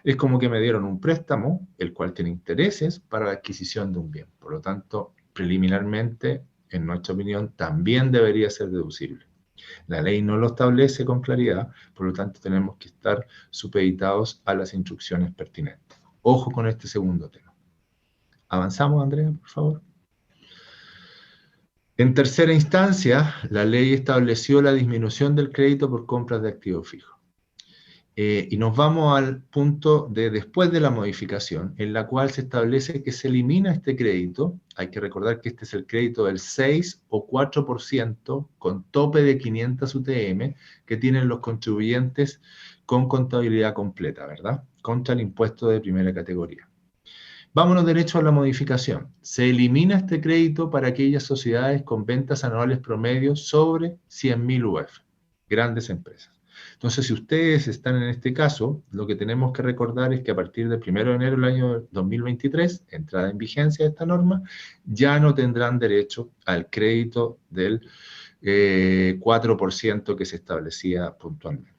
Es como que me dieron un préstamo, el cual tiene intereses para la adquisición de un bien. Por lo tanto, preliminarmente, en nuestra opinión, también debería ser deducible. La ley no lo establece con claridad, por lo tanto, tenemos que estar supeditados a las instrucciones pertinentes. Ojo con este segundo tema. Avanzamos, Andrea, por favor. En tercera instancia, la ley estableció la disminución del crédito por compras de activos fijos. Y nos vamos al punto de después de la modificación, en la cual se establece que se elimina este crédito. Hay que recordar que este es el crédito del 6 o 4% con tope de 500 UTM que tienen los contribuyentes con contabilidad completa, ¿verdad? Contra el impuesto de primera categoría. Vámonos derecho a la modificación. Se elimina este crédito para aquellas sociedades con ventas anuales promedios sobre 100.000 UF, grandes empresas. Entonces, si ustedes están en este caso, lo que tenemos que recordar es que a partir del 1 de enero del año 2023, entrada en vigencia de esta norma, ya no tendrán derecho al crédito del 4% que se establecía puntualmente.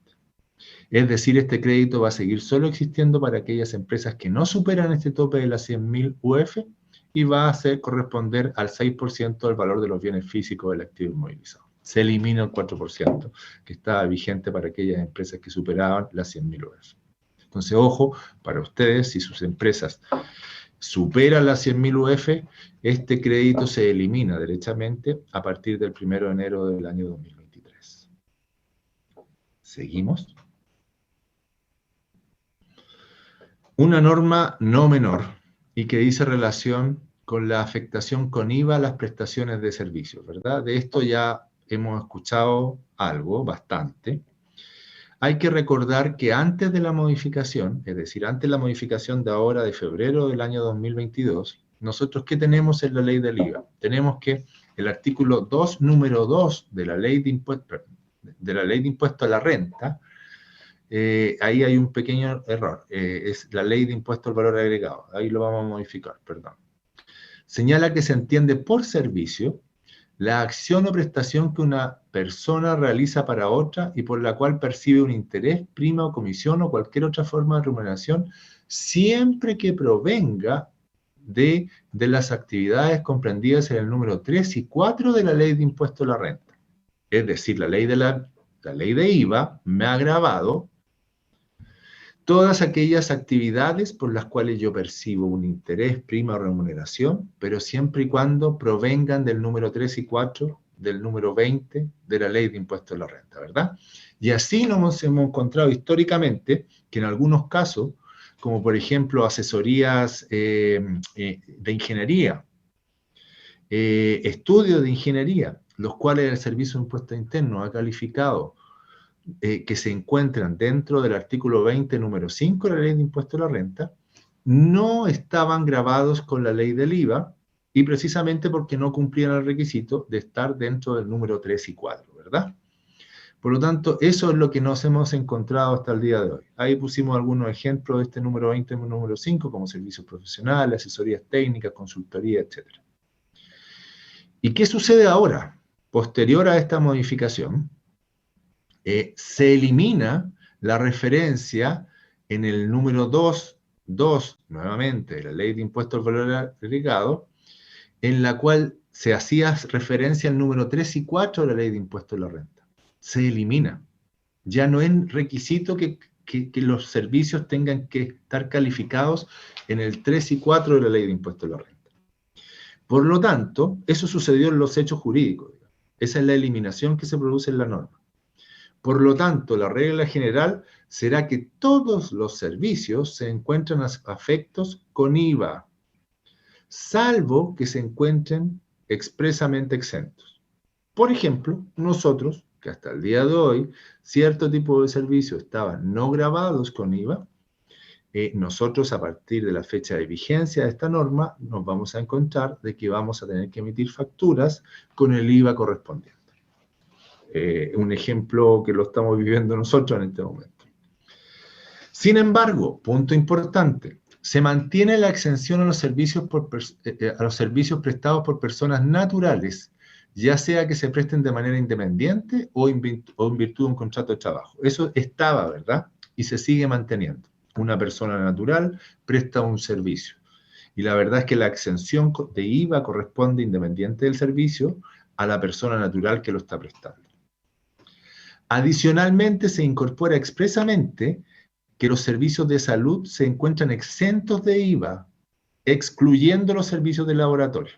Es decir, este crédito va a seguir solo existiendo para aquellas empresas que no superan este tope de las 100.000 UF y va a corresponder al 6% del valor de los bienes físicos del activo inmovilizado. Se elimina el 4% que estaba vigente para aquellas empresas que superaban las 100.000 UF. Entonces, ojo, para ustedes, si sus empresas superan las 100.000 UF, este crédito se elimina derechamente a partir del 1 de enero del año 2023. ¿Seguimos? Una norma no menor y que dice relación con la afectación con IVA a las prestaciones de servicios, ¿verdad? De esto ya hemos escuchado algo, bastante. Hay que recordar que antes de la modificación, es decir, antes de la modificación de ahora, de febrero del año 2022, nosotros, ¿qué tenemos en la ley del IVA? Tenemos que el artículo 2, número 2 de la ley de impuesto a la renta, ahí hay un pequeño error, es la ley de impuesto al valor agregado, ahí lo vamos a modificar, perdón. Señala que se entiende por servicio la acción o prestación que una persona realiza para otra y por la cual percibe un interés, prima o comisión o cualquier otra forma de remuneración, siempre que provenga de las actividades comprendidas en el número 3 y 4 de la ley de impuesto a la renta. Es decir, la ley de IVA me ha grabado todas aquellas actividades por las cuales yo percibo un interés, prima o remuneración, pero siempre y cuando provengan del número 3 y 4, del número 20 de la ley de impuesto a la renta, ¿verdad? Y así nos hemos encontrado históricamente que en algunos casos, como por ejemplo asesorías de ingeniería, estudios de ingeniería, los cuales el Servicio de Impuestos Internos ha calificado que se encuentran dentro del artículo 20, número 5 de la ley de impuesto a la renta, no estaban grabados con la ley del IVA y precisamente porque no cumplían el requisito de estar dentro del número 3 y 4, ¿verdad? Por lo tanto, eso es lo que nos hemos encontrado hasta el día de hoy. Ahí pusimos algunos ejemplos de este número 20 y número 5, como servicios profesionales, asesorías técnicas, consultoría, etc. ¿Y qué sucede ahora? Posterior a esta modificación, se elimina la referencia en el número 2, nuevamente, de la Ley de Impuestos al Valor Agregado, en la cual se hacía referencia al número 3 y 4 de la Ley de Impuestos a la Renta. Se elimina. Ya no es requisito que los servicios tengan que estar calificados en el 3 y 4 de la Ley de Impuestos a la Renta. Por lo tanto, eso sucedió en los hechos jurídicos. Esa es la eliminación que se produce en la norma. Por lo tanto, la regla general será que todos los servicios se encuentran afectos con IVA, salvo que se encuentren expresamente exentos. Por ejemplo, nosotros, que hasta el día de hoy, cierto tipo de servicios estaban no gravados con IVA, nosotros a partir de la fecha de vigencia de esta norma nos vamos a encontrar de que vamos a tener que emitir facturas con el IVA correspondiente. Un ejemplo que lo estamos viviendo nosotros en este momento. Sin embargo, punto importante, se mantiene la exención a los servicios prestados por personas naturales, ya sea que se presten de manera independiente o en virtud de un contrato de trabajo. Eso estaba, ¿verdad? Y se sigue manteniendo. Una persona natural presta un servicio. Y la verdad es que la exención de IVA corresponde, independiente del servicio, a la persona natural que lo está prestando. Adicionalmente, se incorpora expresamente que los servicios de salud se encuentran exentos de IVA, excluyendo los servicios de laboratorio.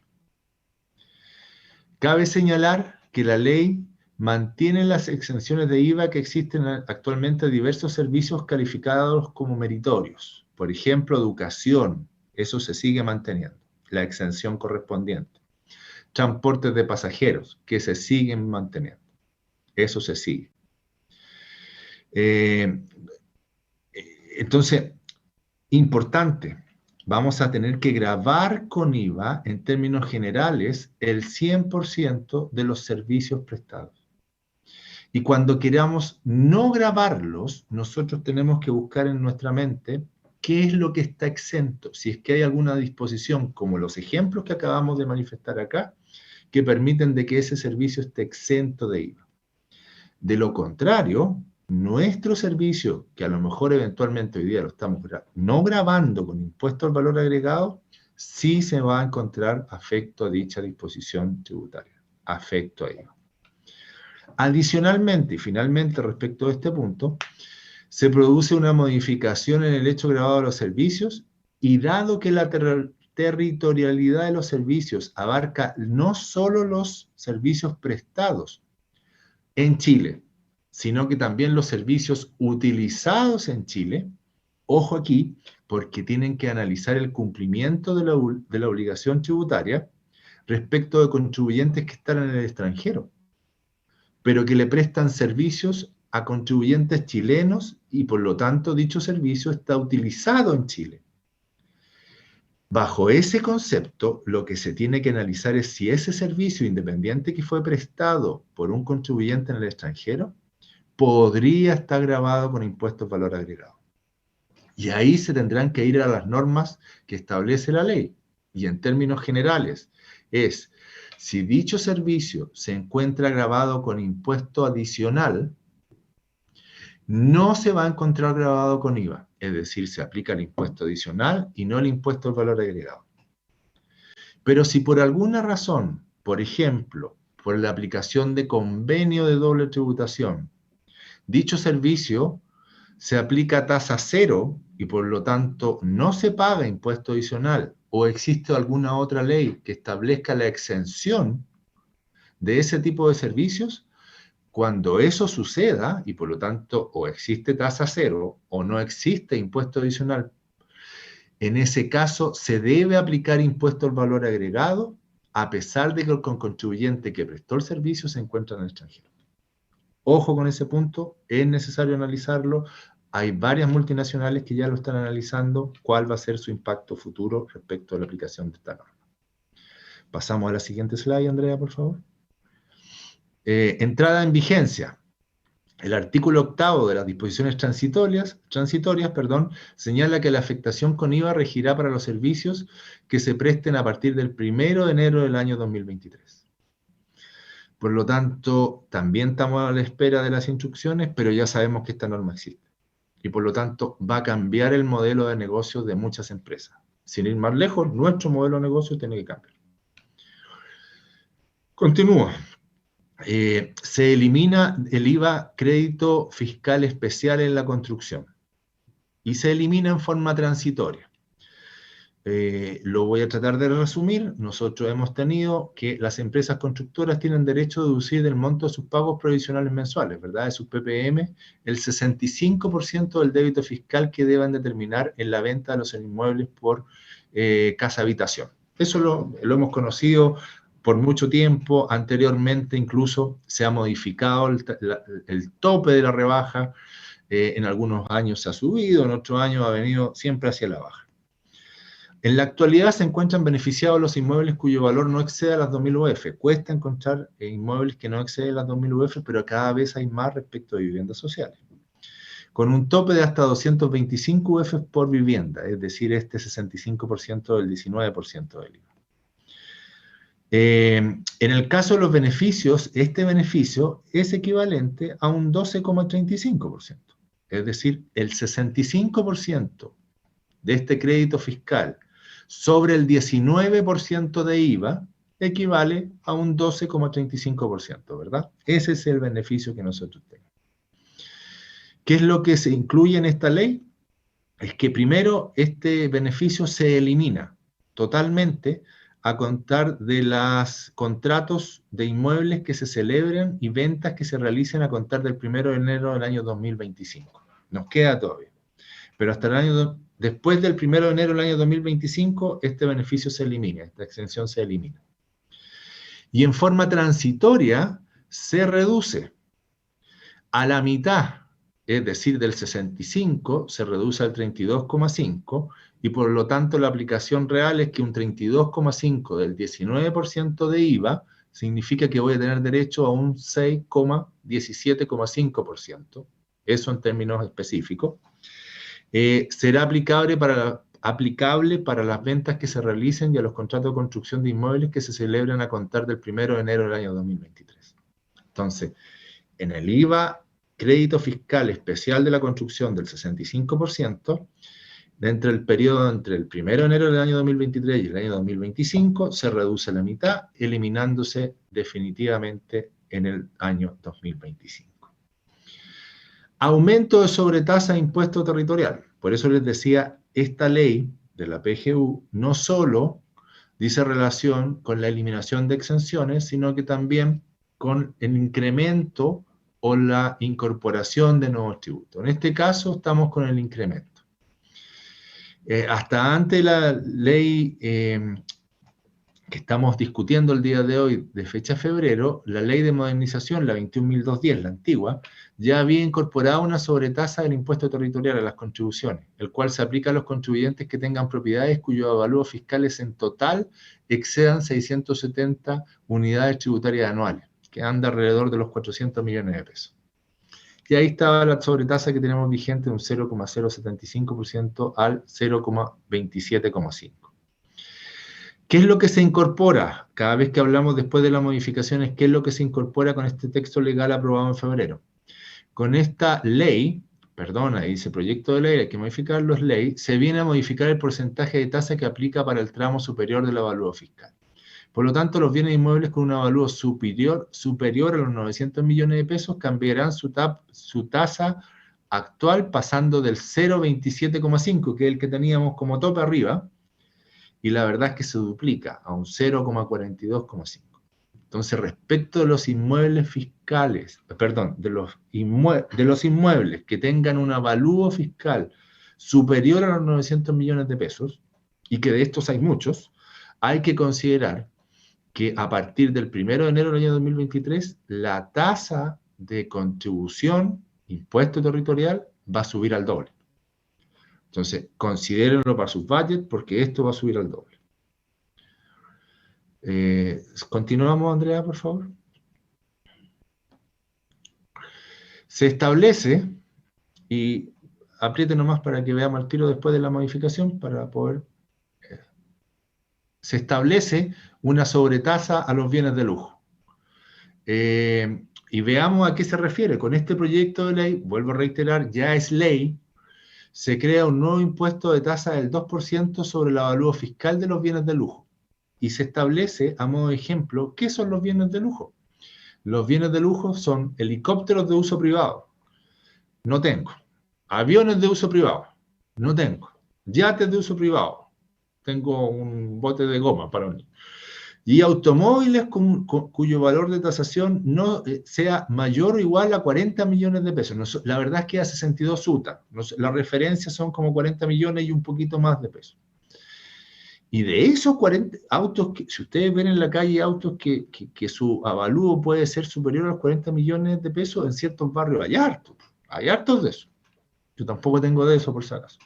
Cabe señalar que la ley mantiene las exenciones de IVA que existen actualmente a diversos servicios calificados como meritorios. Por ejemplo, educación, eso se sigue manteniendo, la exención correspondiente. Transportes de pasajeros, que se siguen manteniendo, eso se sigue. Entonces, importante, vamos a tener que gravar con IVA, en términos generales, el 100% de los servicios prestados. Y cuando queramos no gravarlos, nosotros tenemos que buscar en nuestra mente qué es lo que está exento, si es que hay alguna disposición, como los ejemplos que acabamos de manifestar acá, que permiten de que ese servicio esté exento de IVA. De lo contrario, nuestro servicio, que a lo mejor eventualmente hoy día lo estamos no grabando con impuesto al valor agregado, sí se va a encontrar afecto a dicha disposición tributaria, afecto a IVA. Adicionalmente, y finalmente, respecto a este punto, se produce una modificación en el hecho grabado de los servicios, y dado que la territorialidad de los servicios abarca no solo los servicios prestados en Chile, sino que también los servicios utilizados en Chile, ojo aquí, porque tienen que analizar el cumplimiento de la obligación tributaria respecto de contribuyentes que están en el extranjero, pero que le prestan servicios a contribuyentes chilenos y por lo tanto dicho servicio está utilizado en Chile. Bajo ese concepto, lo que se tiene que analizar es si ese servicio independiente que fue prestado por un contribuyente en el extranjero podría estar gravado con impuestos al valor agregado. Y ahí se tendrán que ir a las normas que establece la ley. Y en términos generales, es si dicho servicio se encuentra gravado con impuesto adicional, no se va a encontrar gravado con IVA. Es decir, se aplica el impuesto adicional y no el impuesto al valor agregado. Pero si por alguna razón, por ejemplo, por la aplicación de convenio de doble tributación, dicho servicio se aplica tasa cero y por lo tanto no se paga impuesto adicional o existe alguna otra ley que establezca la exención de ese tipo de servicios, cuando eso suceda y por lo tanto o existe tasa cero o no existe impuesto adicional, en ese caso se debe aplicar impuesto al valor agregado a pesar de que el contribuyente que prestó el servicio se encuentra en el extranjero. Ojo con ese punto, es necesario analizarlo. Hay varias multinacionales que ya lo están analizando, cuál va a ser su impacto futuro respecto a la aplicación de esta norma. Pasamos a la siguiente slide, Andrea, por favor. Entrada en vigencia. El artículo 8º de las disposiciones transitorias, señala que la afectación con IVA regirá para los servicios que se presten a partir del 1 de enero del año 2023. Por lo tanto, también estamos a la espera de las instrucciones, pero ya sabemos que esta norma existe. Y por lo tanto, va a cambiar el modelo de negocio de muchas empresas. Sin ir más lejos, nuestro modelo de negocio tiene que cambiar. Continúa. Se elimina el IVA crédito fiscal especial en la construcción y se elimina en forma transitoria. Lo voy a tratar de resumir. Nosotros hemos tenido que las empresas constructoras tienen derecho a deducir del monto de sus pagos provisionales mensuales, ¿verdad? De sus PPM, el 65% del débito fiscal que deban determinar en la venta de los inmuebles por casa habitación. Eso lo hemos conocido por mucho tiempo. Anteriormente incluso se ha modificado el tope de la rebaja. En algunos años se ha subido, en otros años ha venido siempre hacia la baja. En la actualidad se encuentran beneficiados los inmuebles cuyo valor no exceda las 2.000 UF. Cuesta encontrar inmuebles que no exceden las 2.000 UF, pero cada vez hay más respecto de viviendas sociales. Con un tope de hasta 225 UF por vivienda, es decir, este 65% del 19% del IVA. En el caso de los beneficios, este beneficio es equivalente a un 12,35%. Es decir, el 65% de este crédito fiscal sobre el 19% de IVA equivale a un 12,35%, ¿verdad? Ese es el beneficio que nosotros tenemos. ¿Qué es lo que se incluye en esta ley? Es que primero este beneficio se elimina totalmente a contar de los contratos de inmuebles que se celebren y ventas que se realicen a contar del 1 de enero del año 2025. Nos queda todavía. Pero hasta el año, después del 1 de enero del año 2025, este beneficio se elimina, esta exención se elimina. Y en forma transitoria se reduce a la mitad, es decir, del 65 se reduce al 32,5, y por lo tanto la aplicación real es que un 32,5 del 19% de IVA significa que voy a tener derecho a un 6,17,5%, eso en términos específicos. Será aplicable para las ventas que se realicen y a los contratos de construcción de inmuebles que se celebren a contar del 1 de enero del año 2023. Entonces, en el IVA, crédito fiscal especial de la construcción del 65%, dentro del periodo entre el 1 de enero del año 2023 y el año 2025, se reduce a la mitad, eliminándose definitivamente en el año 2025. Aumento de sobretasa de impuesto territorial. Por eso les decía, esta ley de la PGU no solo dice relación con la eliminación de exenciones, sino que también con el incremento o la incorporación de nuevos tributos. En este caso estamos con el incremento. Hasta antes la ley que estamos discutiendo el día de hoy, de fecha febrero, la ley de modernización, la 21.210, la antigua, ya había incorporado una sobretasa del impuesto territorial a las contribuciones, el cual se aplica a los contribuyentes que tengan propiedades cuyos avalúos fiscales en total excedan 670 unidades tributarias anuales, que anda alrededor de los 400 millones de pesos. Y ahí estaba la sobretasa que tenemos vigente de un 0,075% al 0,27,5%. ¿Qué es lo que se incorpora? Cada vez que hablamos después de las modificaciones, ¿qué es lo que se incorpora con este texto legal aprobado en febrero? Con esta ley, dice proyecto de ley, hay que modificarlo, es ley, se viene a modificar el porcentaje de tasa que aplica para el tramo superior del avalúo fiscal. Por lo tanto, los bienes inmuebles con un avalúo superior a los 900 millones de pesos cambiarán su tasa actual pasando del 0,27,5, que es el que teníamos como tope arriba, y la verdad es que se duplica a un 0,42,5. Entonces, respecto de los inmuebles fiscales, de los inmuebles que tengan un avalúo fiscal superior a los 900 millones de pesos, y que de estos hay muchos, hay que considerar que a partir del 1 de enero del año 2023, la tasa de contribución, impuesto territorial, va a subir al doble. Entonces, considérenlo para sus budgets porque esto va a subir al doble. Continuamos, Andrea, por favor. Se establece, y apriete nomás para que veamos el tiro después de la modificación para poder... Se establece una sobretasa a los bienes de lujo. Y veamos a qué se refiere. Con este proyecto de ley, vuelvo a reiterar, ya es ley, se crea un nuevo impuesto de tasa del 2% sobre el avalúo fiscal de los bienes de lujo. Y se establece, a modo de ejemplo, ¿qué son los bienes de lujo? Los bienes de lujo son helicópteros de uso privado. No tengo. Aviones de uso privado. No tengo. Yates de uso privado. Tengo un bote de goma para unir. Y automóviles cuyo valor de tasación no sea mayor o igual a 40 millones de pesos. La verdad es que a 62 UTA. Las referencias son como 40 millones y un poquito más de pesos. Y de esos 40 autos, si ustedes ven en la calle autos que su avalúo puede ser superior a los 40 millones de pesos, en ciertos barrios hay hartos de eso. Yo tampoco tengo de eso por si acaso.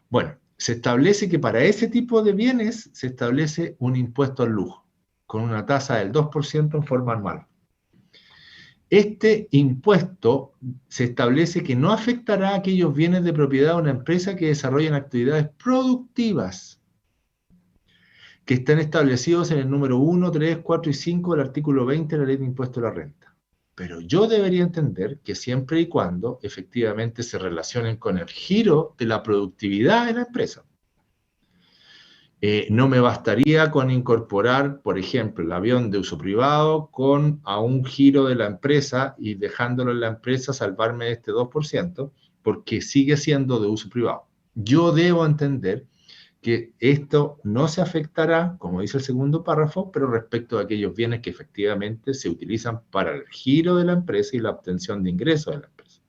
Bueno, se establece que para ese tipo de bienes se establece un impuesto al lujo, con una tasa del 2% en forma anual. Este impuesto se establece que no afectará a aquellos bienes de propiedad de una empresa que desarrollen actividades productivas que están establecidos en el número 1, 3, 4 y 5 del artículo 20 de la Ley de Impuesto a la Renta. Pero yo debería entender que siempre y cuando efectivamente se relacionen con el giro de la productividad de la empresa. No me bastaría con incorporar, por ejemplo, el avión de uso privado a un giro de la empresa y dejándolo en la empresa salvarme de este 2%, porque sigue siendo de uso privado. Yo debo entender que esto no se afectará, como dice el segundo párrafo, pero respecto a aquellos bienes que efectivamente se utilizan para el giro de la empresa y la obtención de ingresos de la empresa.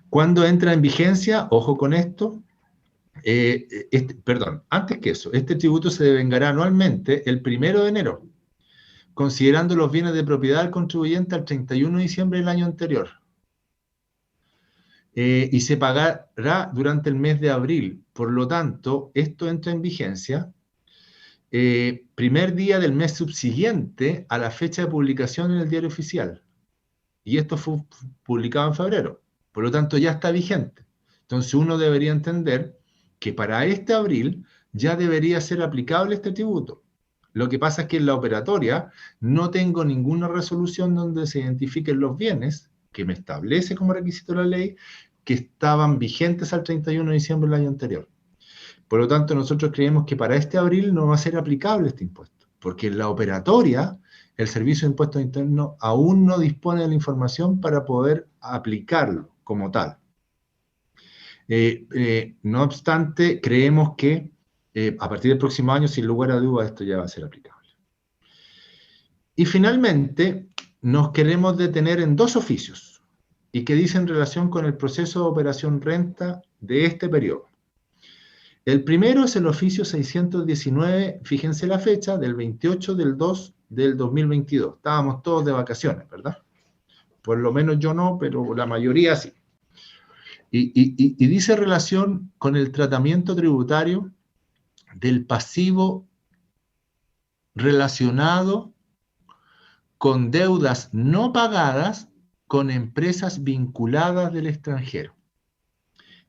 ¿Cuándo entra en vigencia? Ojo con esto. Antes que eso, este tributo se devengará anualmente el 1 de enero, considerando los bienes de propiedad del contribuyente al 31 de diciembre del año anterior. Y se pagará durante el mes de abril. Por lo tanto, esto entra en vigencia primer día del mes subsiguiente a la fecha de publicación en el Diario Oficial. Y esto fue publicado en febrero. Por lo tanto, ya está vigente. Entonces, uno debería entender que para este abril ya debería ser aplicable este tributo. Lo que pasa es que en la operatoria no tengo ninguna resolución donde se identifiquen los bienes que me establece como requisito la ley, que estaban vigentes al 31 de diciembre del año anterior. Por lo tanto, nosotros creemos que para este abril no va a ser aplicable este impuesto, porque en la operatoria, el Servicio de Impuestos Internos aún no dispone de la información para poder aplicarlo como tal. No obstante, creemos que a partir del próximo año, sin lugar a dudas, esto ya va a ser aplicable. Y finalmente, nos queremos detener en dos oficios y que dicen relación con el proceso de operación renta de este periodo. El primero es el oficio 619, fíjense la fecha, del 28 del 2 del 2022. Estábamos todos de vacaciones, ¿verdad? Por lo menos yo no, pero la mayoría sí. Y dice relación con el tratamiento tributario del pasivo relacionado con deudas no pagadas con empresas vinculadas del extranjero.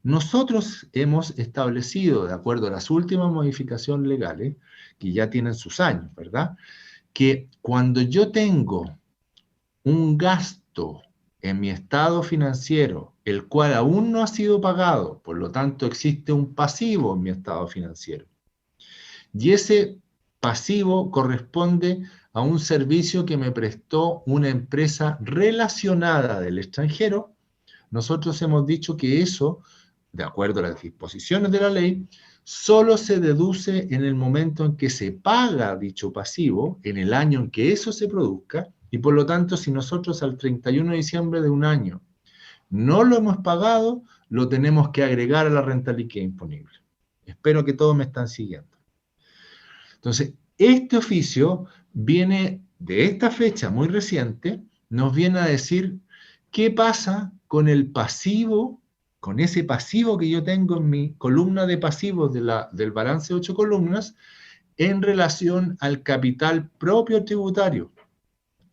Nosotros hemos establecido, de acuerdo a las últimas modificaciones legales, que ya tienen sus años, ¿verdad?, que cuando yo tengo un gasto en mi estado financiero, el cual aún no ha sido pagado, por lo tanto existe un pasivo en mi estado financiero, y ese pasivo corresponde a un servicio que me prestó una empresa relacionada del extranjero, nosotros hemos dicho que eso, de acuerdo a las disposiciones de la ley, solo se deduce en el momento en que se paga dicho pasivo, en el año en que eso se produzca, y por lo tanto, si nosotros al 31 de diciembre de un año no lo hemos pagado, lo tenemos que agregar a la renta líquida imponible. Espero que todos me están siguiendo. Entonces, este oficio viene de esta fecha muy reciente, nos viene a decir qué pasa con el pasivo, con ese pasivo que yo tengo en mi columna de pasivos del balance de 8 columnas, en relación al capital propio tributario.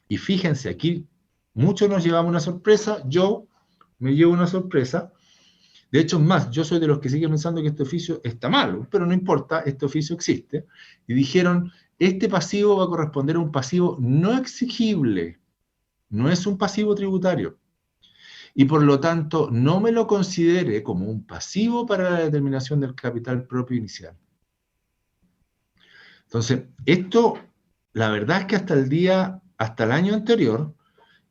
Y fíjense, aquí Muchos nos llevamos una sorpresa, yo me llevo una sorpresa. De hecho, es más, yo soy de los que siguen pensando que este oficio está malo, pero no importa, este oficio existe. Y dijeron, este pasivo va a corresponder a un pasivo no exigible, no es un pasivo tributario. Y por lo tanto, no me lo considere como un pasivo para la determinación del capital propio inicial. Entonces, esto, la verdad es que hasta el año anterior,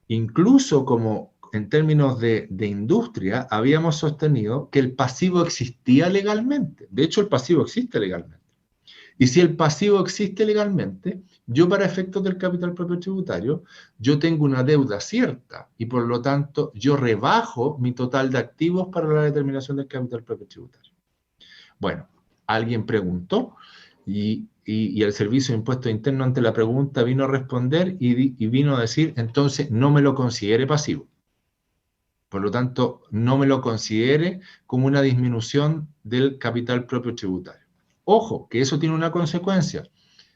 incluso como en términos de industria, habíamos sostenido que el pasivo existía legalmente. De hecho, el pasivo existe legalmente. Y si el pasivo existe legalmente, yo para efectos del capital propio tributario, yo tengo una deuda cierta y por lo tanto yo rebajo mi total de activos para la determinación del capital propio tributario. Bueno, alguien preguntó y el Servicio de Impuestos Internos ante la pregunta vino a responder y vino a decir, entonces no me lo considere pasivo. Por lo tanto, no me lo considere como una disminución del capital propio tributario. Ojo, que eso tiene una consecuencia.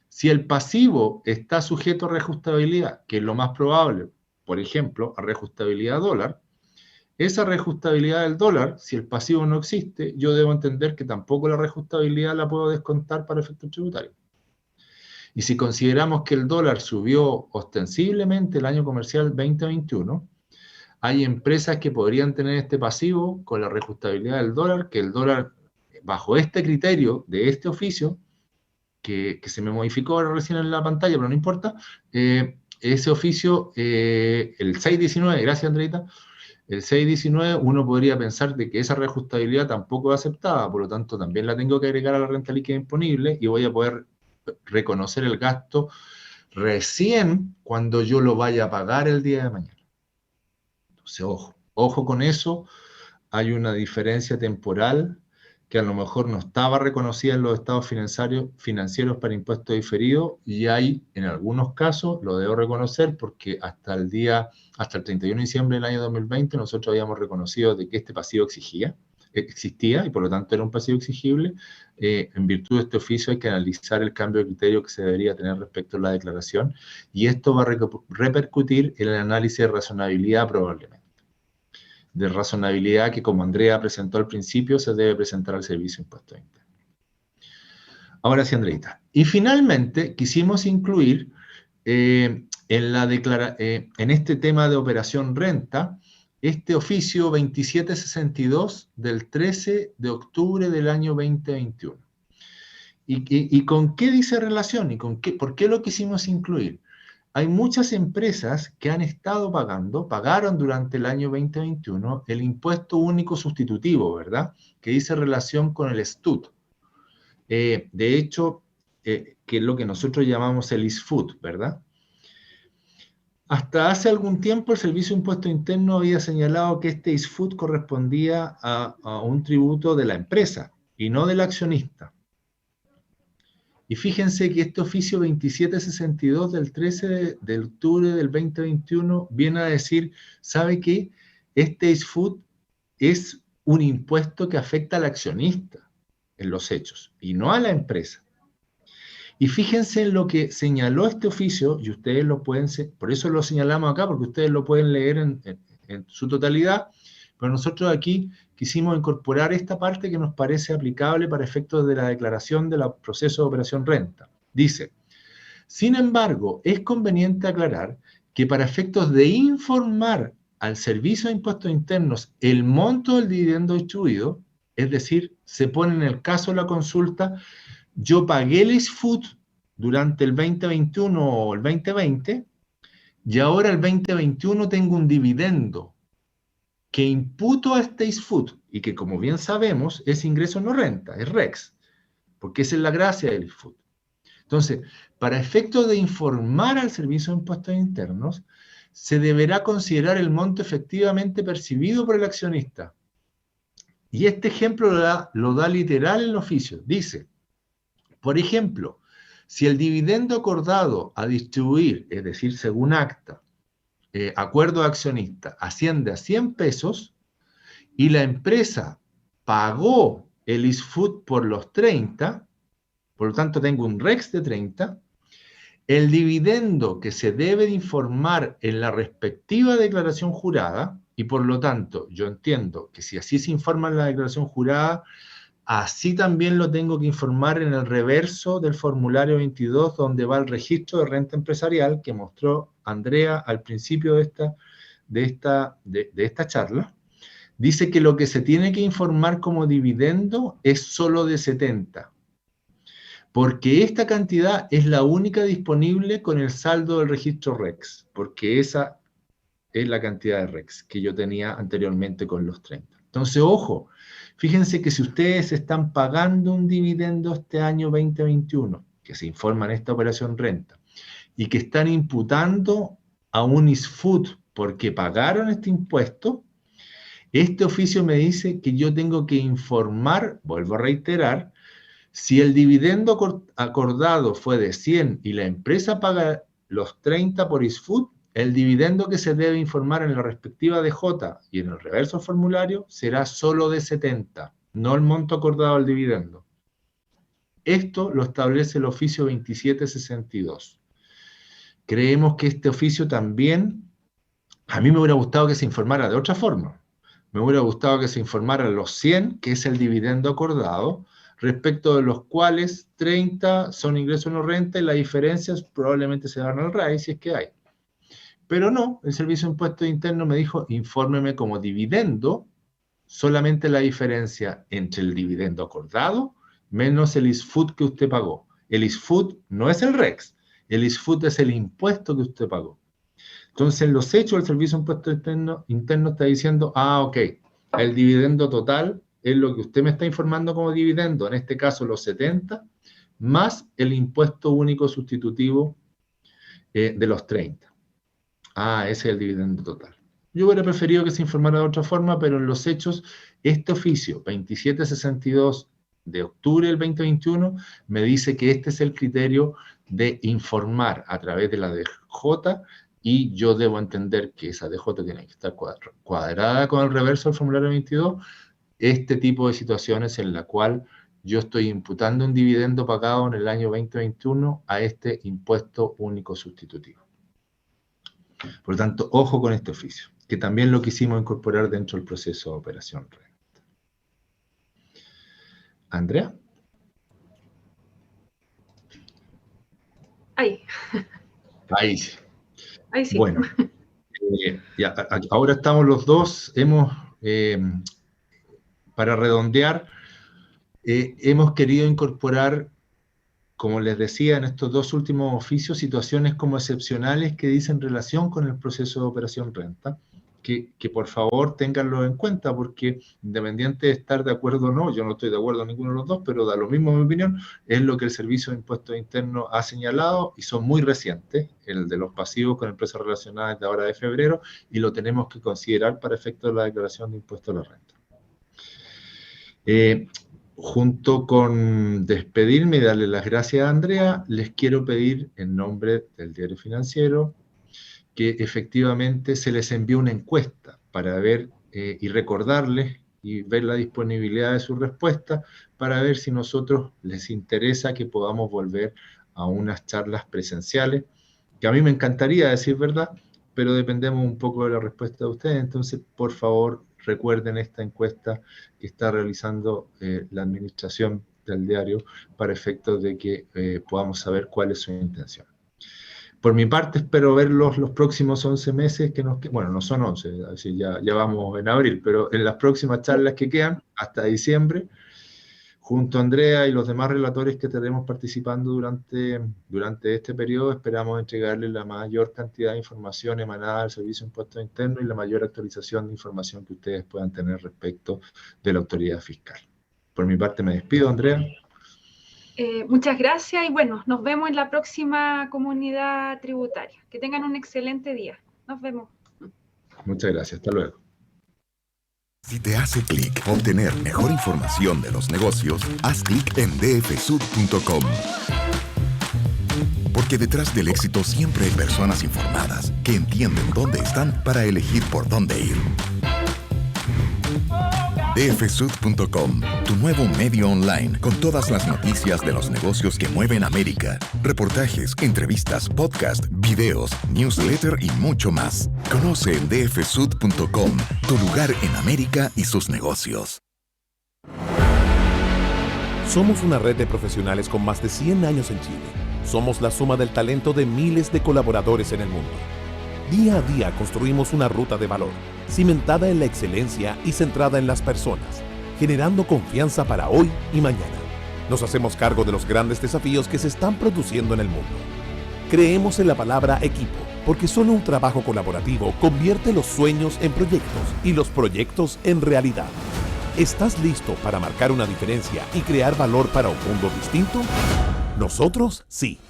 Si el pasivo está sujeto a reajustabilidad, que es lo más probable, por ejemplo, a reajustabilidad dólar, esa reajustabilidad del dólar, si el pasivo no existe, yo debo entender que tampoco la reajustabilidad la puedo descontar para efectos tributarios. Y si consideramos que el dólar subió ostensiblemente el año comercial 2021, hay empresas que podrían tener este pasivo con la reajustabilidad del dólar, que el dólar, bajo este criterio de este oficio, que se me modificó recién en la pantalla, pero no importa, ese oficio, el 619, gracias Andreita, el 619 uno podría pensar de que esa reajustabilidad tampoco es aceptada, por lo tanto también la tengo que agregar a la renta líquida imponible y voy a poder reconocer el gasto recién cuando yo lo vaya a pagar el día de mañana. Entonces, ojo con eso, hay una diferencia temporal que a lo mejor no estaba reconocida en los estados financieros para impuestos diferidos y hay, en algunos casos, lo debo reconocer porque hasta el 31 de diciembre del año 2020 nosotros habíamos reconocido de que este pasivo existía y por lo tanto era un pasivo exigible. En virtud de este oficio hay que analizar el cambio de criterio que se debería tener respecto a la declaración y esto va a repercutir en el análisis de razonabilidad probablemente. De razonabilidad que, como Andrea presentó al principio, se debe presentar al Servicio de Impuestos Internos. Ahora sí, Andreita. Y finalmente, quisimos incluir en este tema de operación renta, este oficio 2762 del 13 de octubre del año 2021. ¿Y con qué dice relación? ¿Y por qué lo quisimos incluir? Hay muchas empresas que han estado pagaron durante el año 2021 el impuesto único sustitutivo, ¿verdad? Que dice relación con el STUT. De hecho, que es lo que nosotros llamamos el ISFUT, ¿verdad? Hasta hace algún tiempo el Servicio de Impuestos Internos había señalado que este ISFUT correspondía a un tributo de la empresa y no del accionista. Y fíjense que este oficio 2762 del 13 de octubre del 2021 viene a decir, ¿sabe qué? Este ISFUT es un impuesto que afecta al accionista en los hechos y no a la empresa. Y fíjense en lo que señaló este oficio, y ustedes lo pueden, por eso lo señalamos acá, porque ustedes lo pueden leer en su totalidad, pero nosotros aquí quisimos incorporar esta parte que nos parece aplicable para efectos de la declaración del proceso de operación renta. Dice, sin embargo, es conveniente aclarar que para efectos de informar al Servicio de Impuestos Internos el monto del dividendo distribuido, es decir, se pone en el caso de la consulta, yo pagué el ISFUT durante el 2021 o el 2020 y ahora el 2021 tengo un dividendo que imputo a este ISFUT y que, como bien sabemos, es ingreso no renta, es REX, porque esa es la gracia del ISFUT. Entonces, para efectos de informar al Servicio de Impuestos Internos, se deberá considerar el monto efectivamente percibido por el accionista. Y este ejemplo lo da literal el oficio. Dice, por ejemplo, si el dividendo acordado a distribuir, es decir, según acta, acuerdo de accionista, asciende a 100 pesos y la empresa pagó el ISFUT por los 30, por lo tanto tengo un REX de 30, el dividendo que se debe de informar en la respectiva declaración jurada, y por lo tanto, yo entiendo que si así se informa en la declaración jurada, así también lo tengo que informar en el reverso del formulario 22, donde va el registro de renta empresarial que mostró Andrea al principio de esta charla. Dice que lo que se tiene que informar como dividendo es solo de 70, porque esta cantidad es la única disponible con el saldo del registro REX, porque esa es la cantidad de REX que yo tenía anteriormente con los 30. Entonces, ojo, fíjense que si ustedes están pagando un dividendo este año 2021, que se informa en esta operación renta, y que están imputando a un ISFUT porque pagaron este impuesto, este oficio me dice que yo tengo que informar, vuelvo a reiterar, si el dividendo acordado fue de 100 y la empresa paga los 30 por ISFUT, el dividendo que se debe informar en la respectiva DJ y en el reverso del formulario será solo de 70, no el monto acordado del dividendo. Esto lo establece el oficio 2762. Creemos que este oficio también, a mí me hubiera gustado que se informara de otra forma. Me hubiera gustado que se informara los 100, que es el dividendo acordado, respecto de los cuales 30 son ingresos no renta y las diferencias probablemente se dan al RAI si es que hay. Pero no, el Servicio de Impuestos Internos me dijo, infórmeme como dividendo solamente la diferencia entre el dividendo acordado menos el ISFUT que usted pagó. El ISFUT no es el REX, el ISFUT es el impuesto que usted pagó. Entonces, en los hechos, el Servicio de Impuestos Internos está diciendo, ok, el dividendo total es lo que usted me está informando como dividendo, en este caso los 70, más el impuesto único sustitutivo de los 30. Ese es el dividendo total. Yo hubiera preferido que se informara de otra forma, pero en los hechos, este oficio 2762 de octubre del 2021 me dice que este es el criterio de informar a través de la DJ, y yo debo entender que esa DJ tiene que estar cuadrada con el reverso del formulario 22, este tipo de situaciones en la cual yo estoy imputando un dividendo pagado en el año 2021 a este impuesto único sustitutivo. Por lo tanto, ojo con este oficio, que también lo quisimos incorporar dentro del proceso de operación renta. ¿Andrea? Ahí. Ahí sí. Ahí sí. Bueno, ahora estamos los dos, para redondear, hemos querido incorporar, como les decía, en estos dos últimos oficios, situaciones como excepcionales que dicen relación con el proceso de operación renta, que por favor ténganlo en cuenta, porque independiente de estar de acuerdo o no, yo no estoy de acuerdo en ninguno de los dos, pero da lo mismo en mi opinión, es lo que el Servicio de Impuestos Internos ha señalado, y son muy recientes, el de los pasivos con empresas relacionadas de ahora de febrero, y lo tenemos que considerar para efectos de la declaración de impuesto a la renta. Junto con despedirme y darle las gracias a Andrea, les quiero pedir en nombre del Diario Financiero que efectivamente se les envíe una encuesta para ver y recordarles y ver la disponibilidad de su respuesta para ver si a nosotros les interesa que podamos volver a unas charlas presenciales, que a mí me encantaría decir verdad, pero dependemos un poco de la respuesta de ustedes. Entonces, por favor, recuerden esta encuesta que está realizando la administración del diario para efectos de que podamos saber cuál es su intención. Por mi parte, espero verlos los próximos 11 meses que nos quedan. Bueno, no son 11, así ya vamos en abril, pero en las próximas charlas que quedan, hasta diciembre, junto a Andrea y los demás relatores que estaremos participando durante este periodo, esperamos entregarles la mayor cantidad de información emanada del Servicio de Impuestos Internos y la mayor actualización de información que ustedes puedan tener respecto de la autoridad fiscal. Por mi parte me despido, Andrea. Muchas gracias y bueno, nos vemos en la próxima comunidad tributaria. Que tengan un excelente día. Nos vemos. Muchas gracias. Hasta luego. Si te hace clic obtener mejor información de los negocios, haz clic en dfsud.com. Porque detrás del éxito siempre hay personas informadas que entienden dónde están para elegir por dónde ir. dfsud.com, tu nuevo medio online con todas las noticias de los negocios que mueven América. Reportajes, entrevistas, podcast, videos, newsletter y mucho más. Conoce en dfsud.com, tu lugar en América y sus negocios. Somos una red de profesionales con más de 100 años en Chile. Somos la suma del talento de miles de colaboradores en el mundo. Día a día construimos una ruta de valor, cimentada en la excelencia y centrada en las personas, generando confianza para hoy y mañana. Nos hacemos cargo de los grandes desafíos que se están produciendo en el mundo. Creemos en la palabra equipo, porque solo un trabajo colaborativo convierte los sueños en proyectos y los proyectos en realidad. ¿Estás listo para marcar una diferencia y crear valor para un mundo distinto? Nosotros sí.